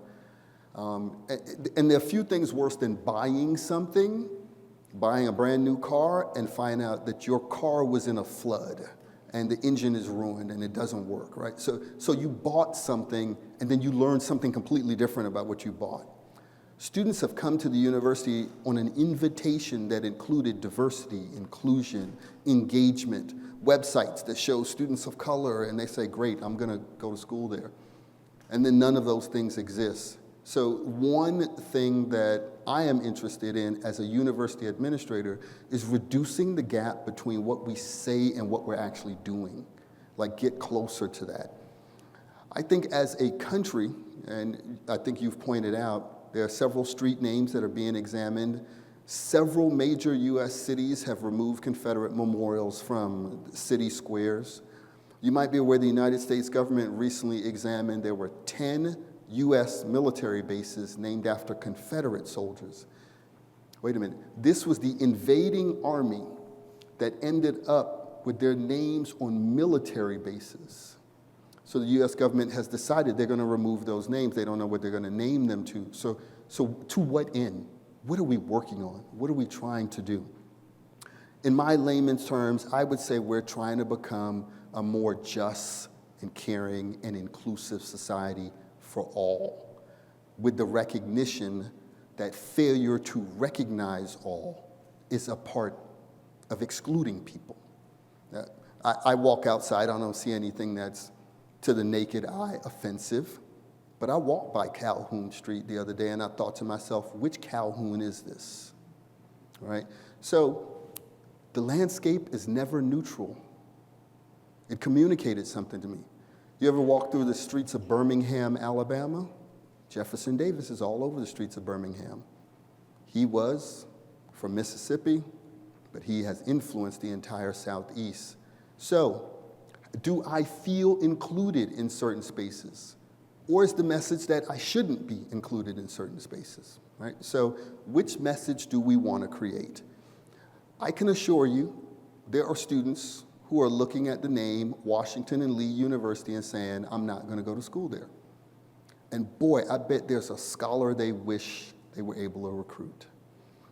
And there are few things worse than buying something, buying a brand new car, and find out that your car was in a flood and the engine is ruined and it doesn't work, right? So you bought something and then you learned something completely different about what you bought. Students have come to the university on an invitation that included diversity, inclusion, engagement, websites that show students of color, and they say, great, I'm gonna go to school there. And then none of those things exist. So one thing that I am interested in as a university administrator is reducing the gap between what we say and what we're actually doing, like get closer to that. I think as a country, and I think you've pointed out, there are several street names that are being examined. Several major US cities have removed Confederate memorials from city squares. You might be aware the United States government recently examined there were 10 US military bases named after Confederate soldiers. Wait a minute, this was the invading army that ended up with their names on military bases. So the US government has decided they're gonna remove those names. They don't know what they're gonna name them to. So to what end? What are we working on? What are we trying to do? In my layman's terms, I would say we're trying to become a more just and caring and inclusive society for all, with the recognition that failure to recognize all is a part of excluding people. I walk outside, I don't see anything that's to the naked eye offensive, but I walked by Calhoun Street the other day and I thought to myself, which Calhoun is this, right? So the landscape is never neutral. It communicated something to me. You ever walk through the streets of Birmingham, Alabama? Jefferson Davis is all over the streets of Birmingham. He was from Mississippi, but he has influenced the entire Southeast. So, do I feel included in certain spaces? Or is the message that I shouldn't be included in certain spaces, right? So, which message do we want to create? I can assure you there are students who are looking at the name Washington and Lee University and saying, I'm not going to go to school there. And boy, I bet there's a scholar they wish they were able to recruit.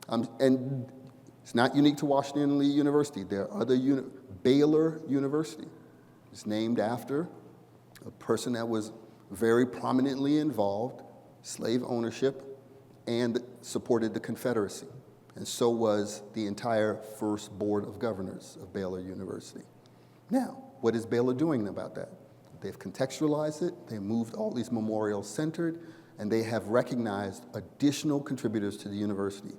And It's not unique to Washington and Lee University. There are other Baylor University. It's named after a person that was very prominently involved, slave ownership, and supported the Confederacy. And so was the entire first board of governors of Baylor University. Now, what is Baylor doing about that? They've contextualized it, they moved all these memorials centered, and they have recognized additional contributors to the university.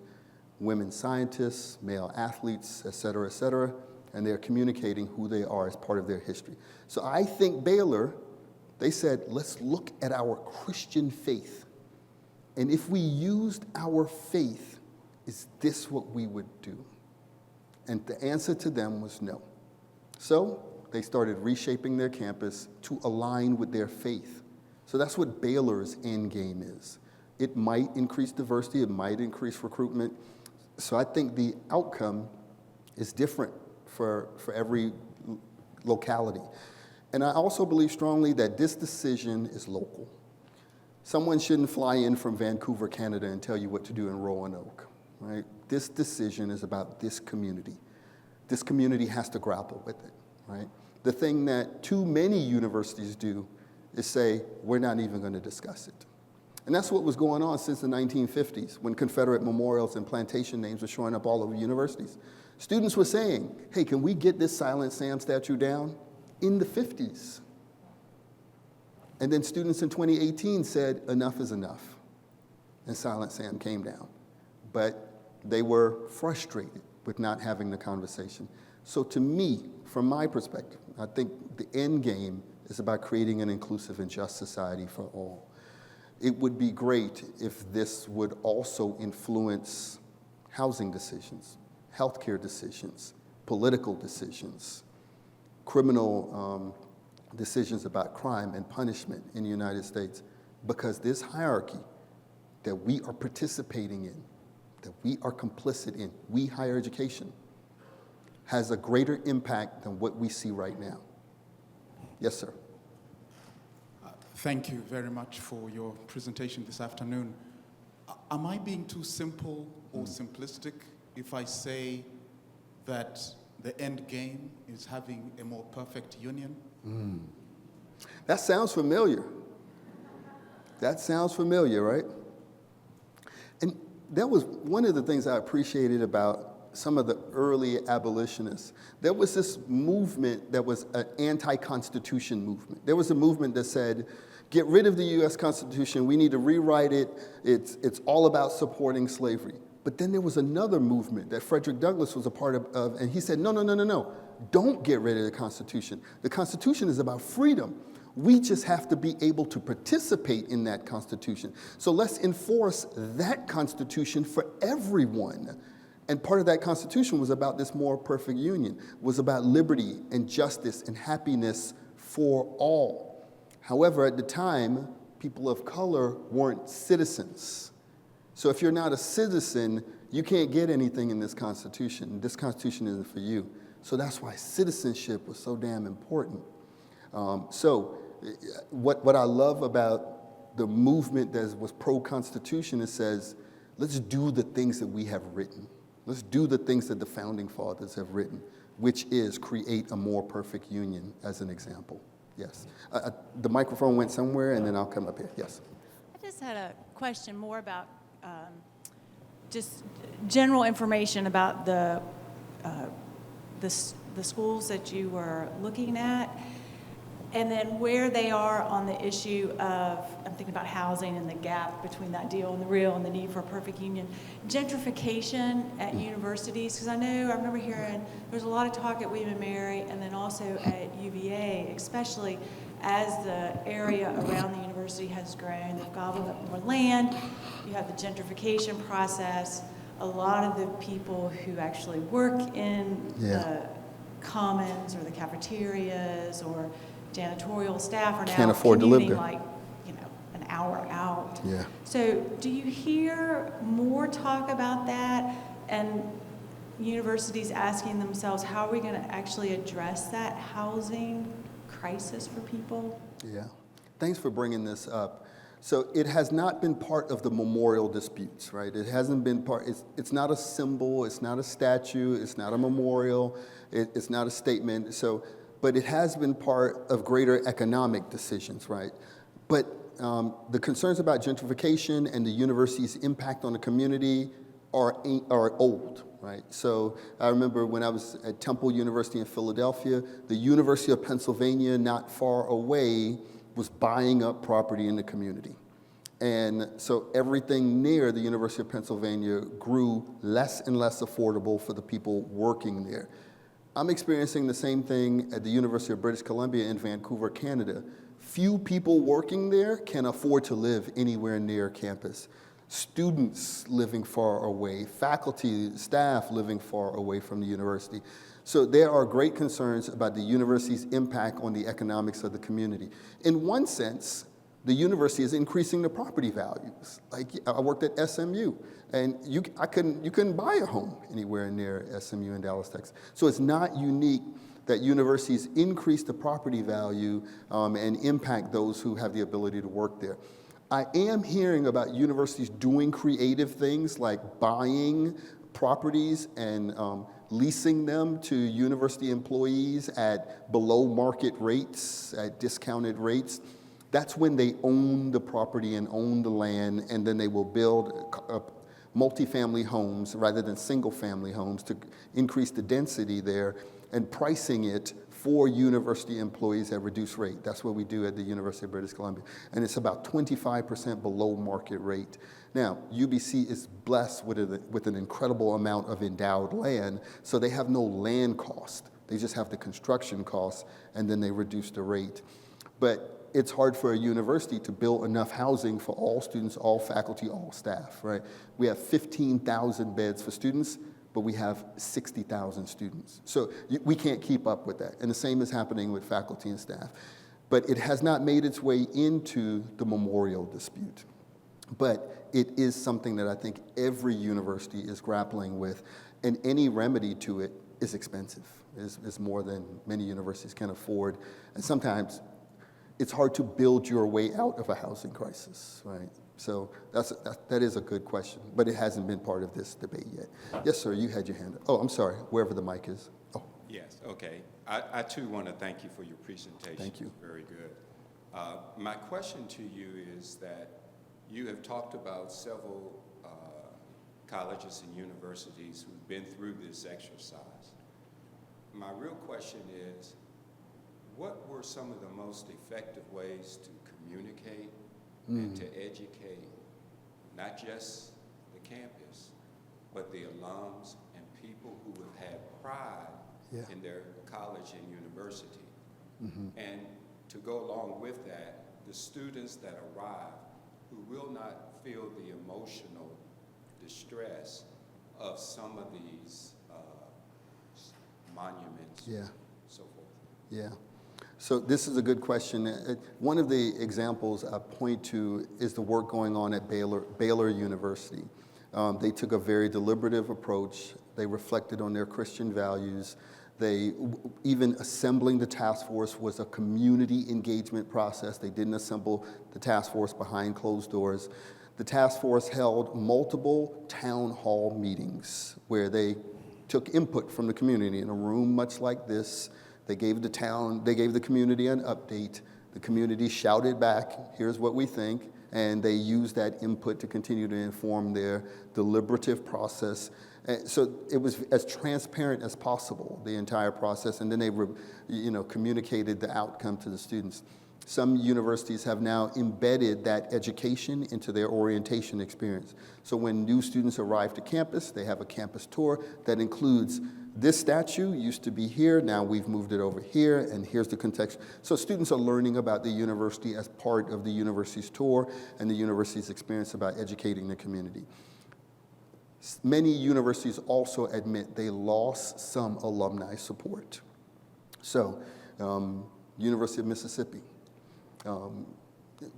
Women scientists, male athletes, et cetera, and they're communicating who they are as part of their history. So I think Baylor, they said, let's look at our Christian faith. And if we used our faith, is this what we would do? And the answer to them was no. So they started reshaping their campus to align with their faith. So that's what Baylor's end game is. It might increase diversity, it might increase recruitment. So I think the outcome is different for every locality. And I also believe strongly that this decision is local. Someone shouldn't fly in from Vancouver, Canada, and tell you what to do in Roanoke, right? This decision is about this community. This community has to grapple with it, right? The thing that too many universities do is say, we're not even going to discuss it. And that's what was going on since the 1950s, when Confederate memorials and plantation names were showing up all over universities. Students were saying, hey, can we get this Silent Sam statue down? In the 50s. And then students in 2018 said, enough is enough. And Silent Sam came down. But they were frustrated with not having the conversation. So to me, from my perspective, I think the end game is about creating an inclusive and just society for all. It would be great if this would also influence housing decisions, healthcare decisions, political decisions, criminal decisions about crime and punishment in the United States, because this hierarchy that we are participating in, that we are complicit in, we higher education, has a greater impact than what we see right now. Yes, sir. Thank you very much for your presentation this afternoon. Am I being too simple or simplistic if I say that the end game is having a more perfect union? That sounds familiar. That sounds familiar, right? And that was one of the things I appreciated about some of the early abolitionists. There was this movement that was an anti-Constitution movement. There was a movement that said, get rid of the U.S. Constitution, we need to rewrite it, it's all about supporting slavery. But then there was another movement that Frederick Douglass was a part of, and he said, no, don't get rid of the Constitution. The Constitution is about freedom. We just have to be able to participate in that Constitution. So let's enforce that Constitution for everyone. And part of that Constitution was about this more perfect union, was about liberty and justice and happiness for all. However, at the time, people of color weren't citizens. So if you're not a citizen, you can't get anything in this Constitution. This Constitution isn't for you. So that's why citizenship was so damn important. So what I love about the movement that was pro-Constitution, it says, let's do the things that we have written. Let's do the things that the Founding Fathers have written, which is create a more perfect union, as an example. Yes. The microphone went somewhere, and then I'll come up here. Yes. I just had a question more about just general information about the schools that you were looking at, and then where they are on the issue of, I'm thinking about housing and the gap between that deal and the real and the need for a perfect union. Gentrification at universities, because I remember hearing there's a lot of talk at William and Mary and then also at UVA, especially as the area around the university has grown. They've gobbled up more land. You have the gentrification process. A lot of the people who actually work in the commons or the cafeterias or janitorial staff are now can't afford to live there. like, an hour out. Yeah. So do you hear more talk about that and universities asking themselves, how are we going to actually address that housing crisis for people? Yeah. Thanks for bringing this up. So it has not been part of the memorial disputes, right? It hasn't been part, it's not a symbol, it's not a statue, it's not a memorial, it's not a statement. So, but it has been part of greater economic decisions, right? But the concerns about gentrification and the university's impact on the community are old, right? So I remember when I was at Temple University in Philadelphia, the University of Pennsylvania, not far away, was buying up property in the community. And so everything near the University of Pennsylvania grew less and less affordable for the people working there. I'm experiencing the same thing at the University of British Columbia in Vancouver, Canada. Few people working there can afford to live anywhere near campus. Students living far away, faculty, staff living far away from the university. So there are great concerns about the university's impact on the economics of the community. In one sense, the university is increasing the property values. Like I worked at SMU, and you couldn't buy a home anywhere near SMU in Dallas, Texas. So it's not unique that universities increase the property value and impact those who have the ability to work there. I am hearing about universities doing creative things like buying properties and leasing them to university employees at below market rates, at discounted rates. That's when they own the property and own the land, and then they will build multifamily homes rather than single family homes to increase the density there, and pricing it for university employees at reduced rate. That's what we do at the University of British Columbia. And it's about 25% below market rate. Now, UBC is blessed with an incredible amount of endowed land, so they have no land cost. They just have the construction costs, and then they reduce the rate. But it's hard for a university to build enough housing for all students, all faculty, all staff, right? We have 15,000 beds for students, but we have 60,000 students. So we can't keep up with that. And the same is happening with faculty and staff. But it has not made its way into the memorial dispute. But it is something that I think every university is grappling with, and any remedy to it is expensive. It's more than many universities can afford. And sometimes it's hard to build your way out of a housing crisis, right? So that is a good question, but it hasn't been part of this debate yet. Yes, sir, you had your hand up. Oh, I'm sorry, wherever the mic is. Oh. Yes, okay. I too want to thank you for your presentation. Thank you. Very good. My question to you is that you have talked about several colleges and universities who've been through this exercise. My real question is, what were some of the most effective ways to communicate and to educate not just the campus, but the alums and people who have had pride in their college and university? And to go along with that, the students that arrive who will not feel the emotional distress of some of these monuments, so forth. Yeah. So this is a good question. One of the examples I point to is the work going on at Baylor University. They took a very deliberative approach. They reflected on their Christian values. Even assembling the task force was a community engagement process. They didn't assemble the task force behind closed doors. The task force held multiple town hall meetings where they took input from the community in a room much like this. They gave the community an update. The community shouted back, here's what we think, and they used that input to continue to inform their deliberative process. So it was as transparent as possible, the entire process, and then they communicated the outcome to the students. Some universities have now embedded that education into their orientation experience. So when new students arrive to campus, they have a campus tour that includes this statue used to be here, now we've moved it over here, and here's the context. So students are learning about the university as part of the university's tour and the university's experience about educating the community. Many universities also admit they lost some alumni support. So, University of Mississippi,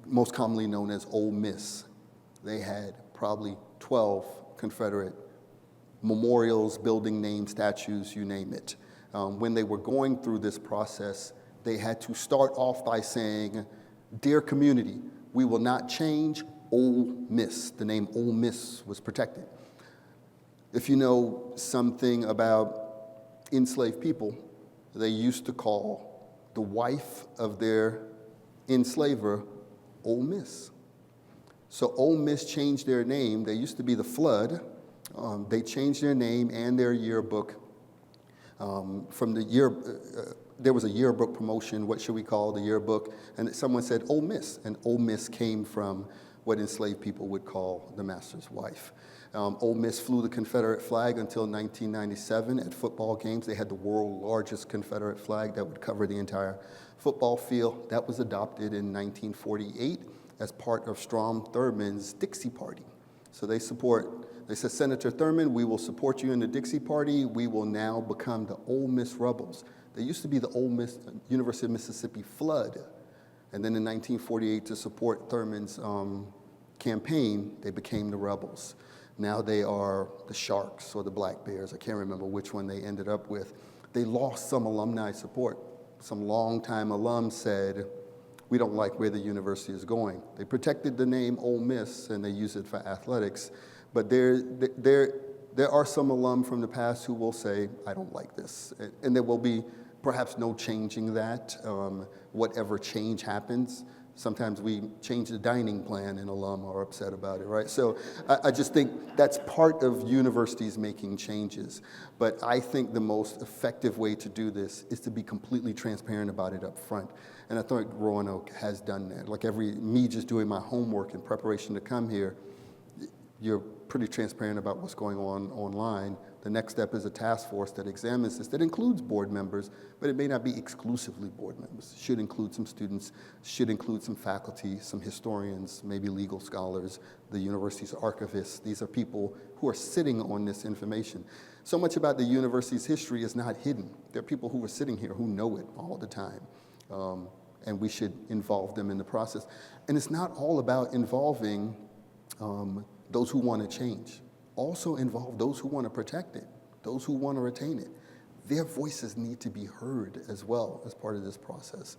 most commonly known as Ole Miss, they had probably 12 Confederate memorials, building names, statues, you name it. When they were going through this process, they had to start off by saying, dear community, We will not change Ole Miss. The name Ole Miss was protected. If you know something about enslaved people, they used to call the wife of their enslaver Ole Miss. So Ole Miss changed their name. They used to be the Flood. They changed their name and their yearbook from the year. There was a yearbook promotion. What should we call the yearbook? And someone said Ole Miss, and Ole Miss came from what enslaved people would call the master's wife. Ole Miss flew the Confederate flag until 1997 at football games. They had the world's largest Confederate flag that would cover the entire football field. That was adopted in 1948 as part of Strom Thurmond's Dixie Party. So they said, Senator Thurmond, we will support you in the Dixie Party. We will now become the Ole Miss Rebels. They used to be the Ole Miss, University of Mississippi Flood. And then in 1948, to support Thurmond's campaign, they became the Rebels. Now they are the Sharks or the Black Bears. I can't remember which one they ended up with. They lost some alumni support. Some longtime alums said, we don't like where the university is going. They protected the name Ole Miss and they use it for athletics. But there are some alum from the past who will say, I don't like this. And there will be perhaps no changing that, whatever change happens. Sometimes we change the dining plan and alum are upset about it, right? So I just think that's part of universities making changes. But I think the most effective way to do this is to be completely transparent about it up front. And I thought Roanoke has done that. Like me just doing my homework in preparation to come here, you're pretty transparent about what's going on online. The next step is a task force that examines this, that includes board members, but it may not be exclusively board members. It should include some students, should include some faculty, some historians, maybe legal scholars, the university's archivists. These are people who are sitting on this information. So much about the university's history is not hidden. There are people who are sitting here who know it all the time, and we should involve them in the process. And it's not all about involving those who want to change. Also involve those who want to protect it, those who want to retain it. Their voices need to be heard as well as part of this process.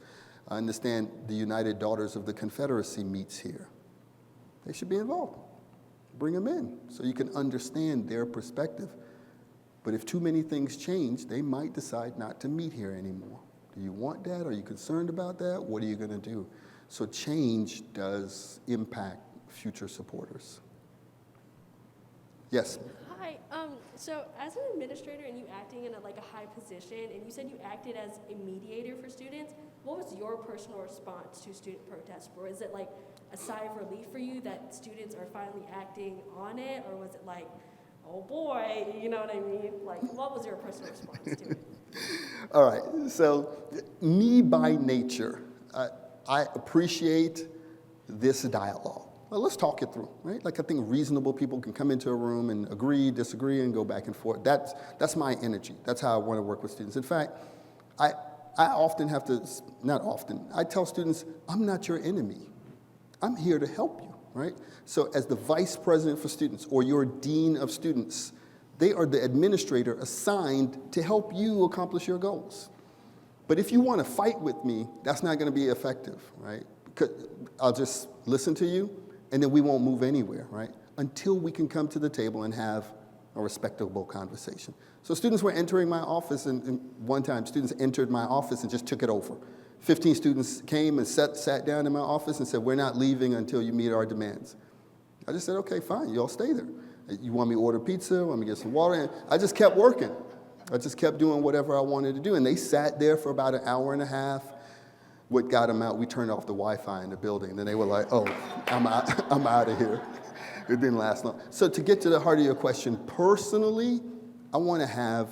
I understand the United Daughters of the Confederacy meets here. They should be involved. Bring them in so you can understand their perspective. But if too many things change, they might decide not to meet here anymore. Do you want that? Are you concerned about that? What are you going to do? So change does impact future supporters. Yes? Hi, so as an administrator and you acting in a high position, and you said you acted as a mediator for students, what was your personal response to student protests? Or is it like a sigh of relief for you that students are finally acting on it? Or was it like, oh boy, you know what I mean? Like, what was your personal response to it? All right, so me by nature, I appreciate this dialogue. Well, let's talk it through, right? Like I think reasonable people can come into a room and agree, disagree, and go back and forth. That's my energy. That's how I want to work with students. In fact, I often have to, not often, I tell students, I'm not your enemy. I'm here to help you, right? So as the vice president for students or your dean of students, they are the administrator assigned to help you accomplish your goals. But if you want to fight with me, that's not going to be effective, right? Because I'll just listen to you, and then we won't move anywhere, right? Until we can come to the table and have a respectable conversation. So students were entering my office, and one time students entered my office and just took it over. 15 students came and sat down in my office and said, we're not leaving until you meet our demands. I just said, okay, fine, you all stay there. You want me to order pizza? Want me to get some water? And I just kept working. I just kept doing whatever I wanted to do. And they sat there for about an hour and a half. What got them out, we turned off the Wi-Fi in the building. And then they were like, oh, I'm out of here. It didn't last long. So to get to the heart of your question, personally, I want to have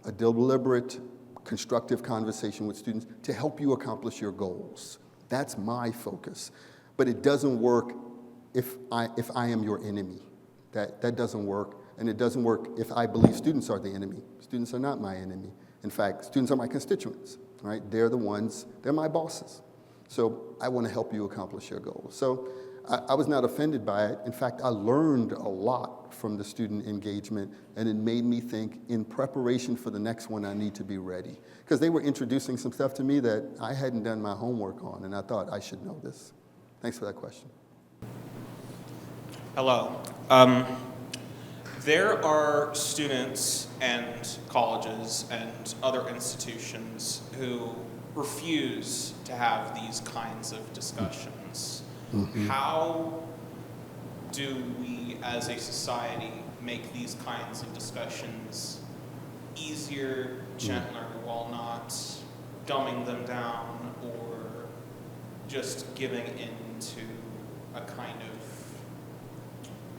a deliberate, constructive conversation with students to help you accomplish your goals. That's my focus. But it doesn't work if I am your enemy. That doesn't work. And it doesn't work if I believe students are the enemy. Students are not my enemy. In fact, students are my constituents, right? They're my bosses. So I want to help you accomplish your goals. So I was not offended by it. In fact, I learned a lot from the student engagement, and it made me think in preparation for the next one, I need to be ready. Because they were introducing some stuff to me that I hadn't done my homework on, and I thought I should know this. Thanks for that question. Hello. There are students and colleges and other institutions who refuse to have these kinds of discussions. How do we as a society make these kinds of discussions easier, gentler, while not dumbing them down or just giving into a kind of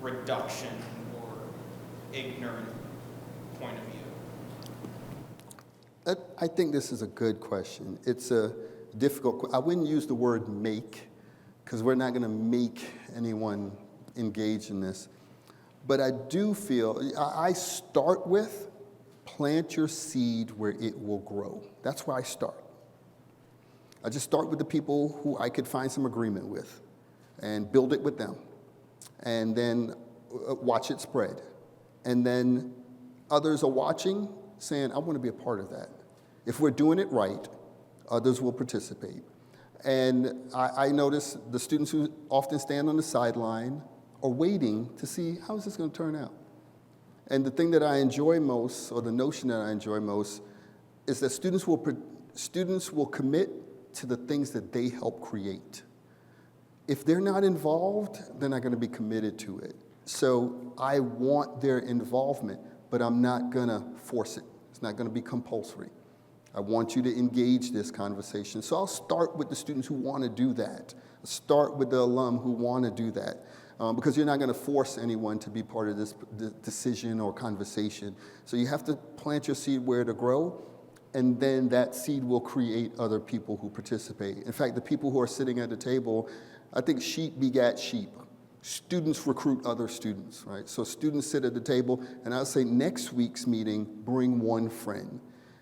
reduction or ignorant point of view? I think this is a good question. It's a difficult, I wouldn't use the word make, because we're not going to make anyone engage in this. But I do feel, I start with plant your seed where it will grow. That's where I start. I just start with the people who I could find some agreement with and build it with them. And then watch it spread. And then others are watching, saying, I want to be a part of that. If we're doing it right, others will participate. And I notice the students who often stand on the sideline are waiting to see, how is this going to turn out? And the thing that I enjoy most, or the notion that I enjoy most, is that students will commit to the things that they help create. If they're not involved, they're not going to be committed to it. So I want their involvement, but I'm not going to force it. It's not going to be compulsory. I want you to engage this conversation. So I'll start with the students who want to do that. I'll start with the alum who want to do that. Because you're not going to force anyone to be part of this decision or conversation. So you have to plant your seed where to grow, and then that seed will create other people who participate. In fact, the people who are sitting at the table, I think sheep begat sheep. Students recruit other students, right? So students sit at the table, and I'll say next week's meeting, bring one friend.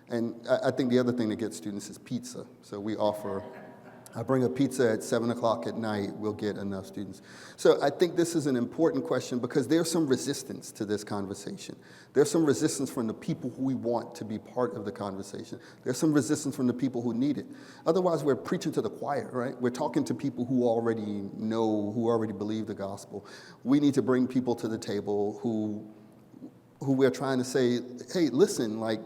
And I think the other thing that gets students is pizza. So we offer, I bring a pizza at 7 o'clock at night, we'll get enough students. So I think this is an important question because there's some resistance to this conversation. There's some resistance from the people who we want to be part of the conversation. There's some resistance from the people who need it. Otherwise, we're preaching to the choir, right? We're talking to people who already know, who already believe the gospel. We need to bring people to the table who we're trying to say, hey, listen, like,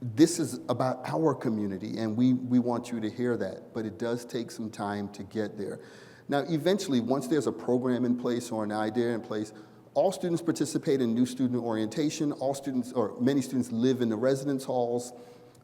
this is about our community, and we want you to hear that, but it does take some time to get there. Now, eventually, once there's a program in place or an idea in place, all students participate in new student orientation. All students, or many students, live in the residence halls.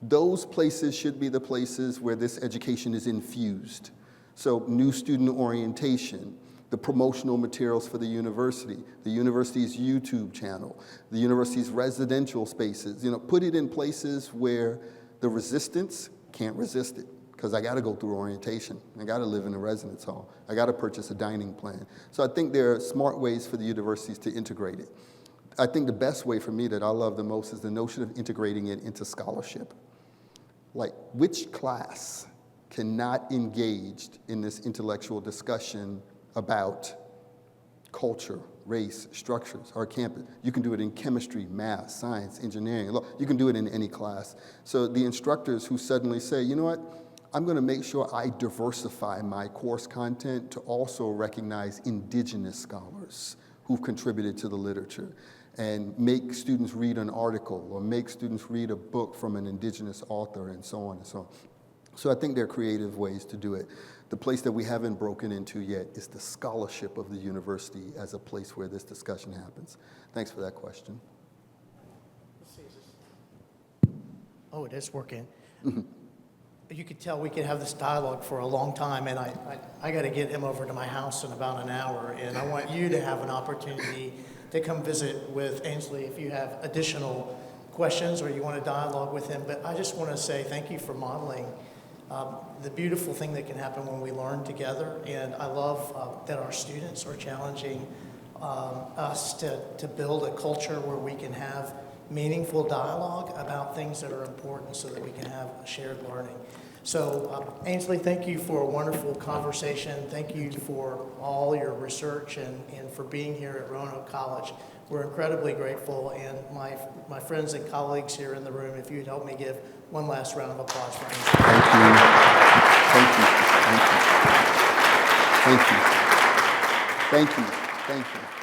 Those places should be the places where this education is infused. So, new student orientation, the promotional materials for the university's YouTube channel, the university's residential spaces. Put it in places where the resistance can't resist it, because I got to go through orientation. I got to live in a residence hall. I got to purchase a dining plan. So I think there are smart ways for the universities to integrate it. I think the best way for me that I love the most is the notion of integrating it into scholarship. Like, which class cannot engage in this intellectual discussion about culture, race, structures, our campus? You can do it in chemistry, math, science, engineering, law. You can do it in any class. So the instructors who suddenly say, you know what, I'm going to make sure I diversify my course content to also recognize indigenous scholars who've contributed to the literature, and make students read an article or make students read a book from an indigenous author, and so on and so on. So I think there are creative ways to do it. The place that we haven't broken into yet is the scholarship of the university as a place where this discussion happens. Thanks for that question. Oh, it is working. You could tell we could have this dialogue for a long time, and I got to get him over to my house in about an hour, and I want you to have an opportunity to come visit with Ainsley if you have additional questions or you want to dialogue with him. But I just want to say thank you for modeling the beautiful thing that can happen when we learn together. And I love that our students are challenging us to build a culture where we can have meaningful dialogue about things that are important so that we can have shared learning. So Ainsley, thank you for a wonderful conversation. Thank you for all your research and for being here at Roanoke College. We're incredibly grateful, and my friends and colleagues here in the room, if you'd help me give one last round of applause for Ainsley. Thank you. Thank you. Thank you. Thank you. Thank you. Thank you.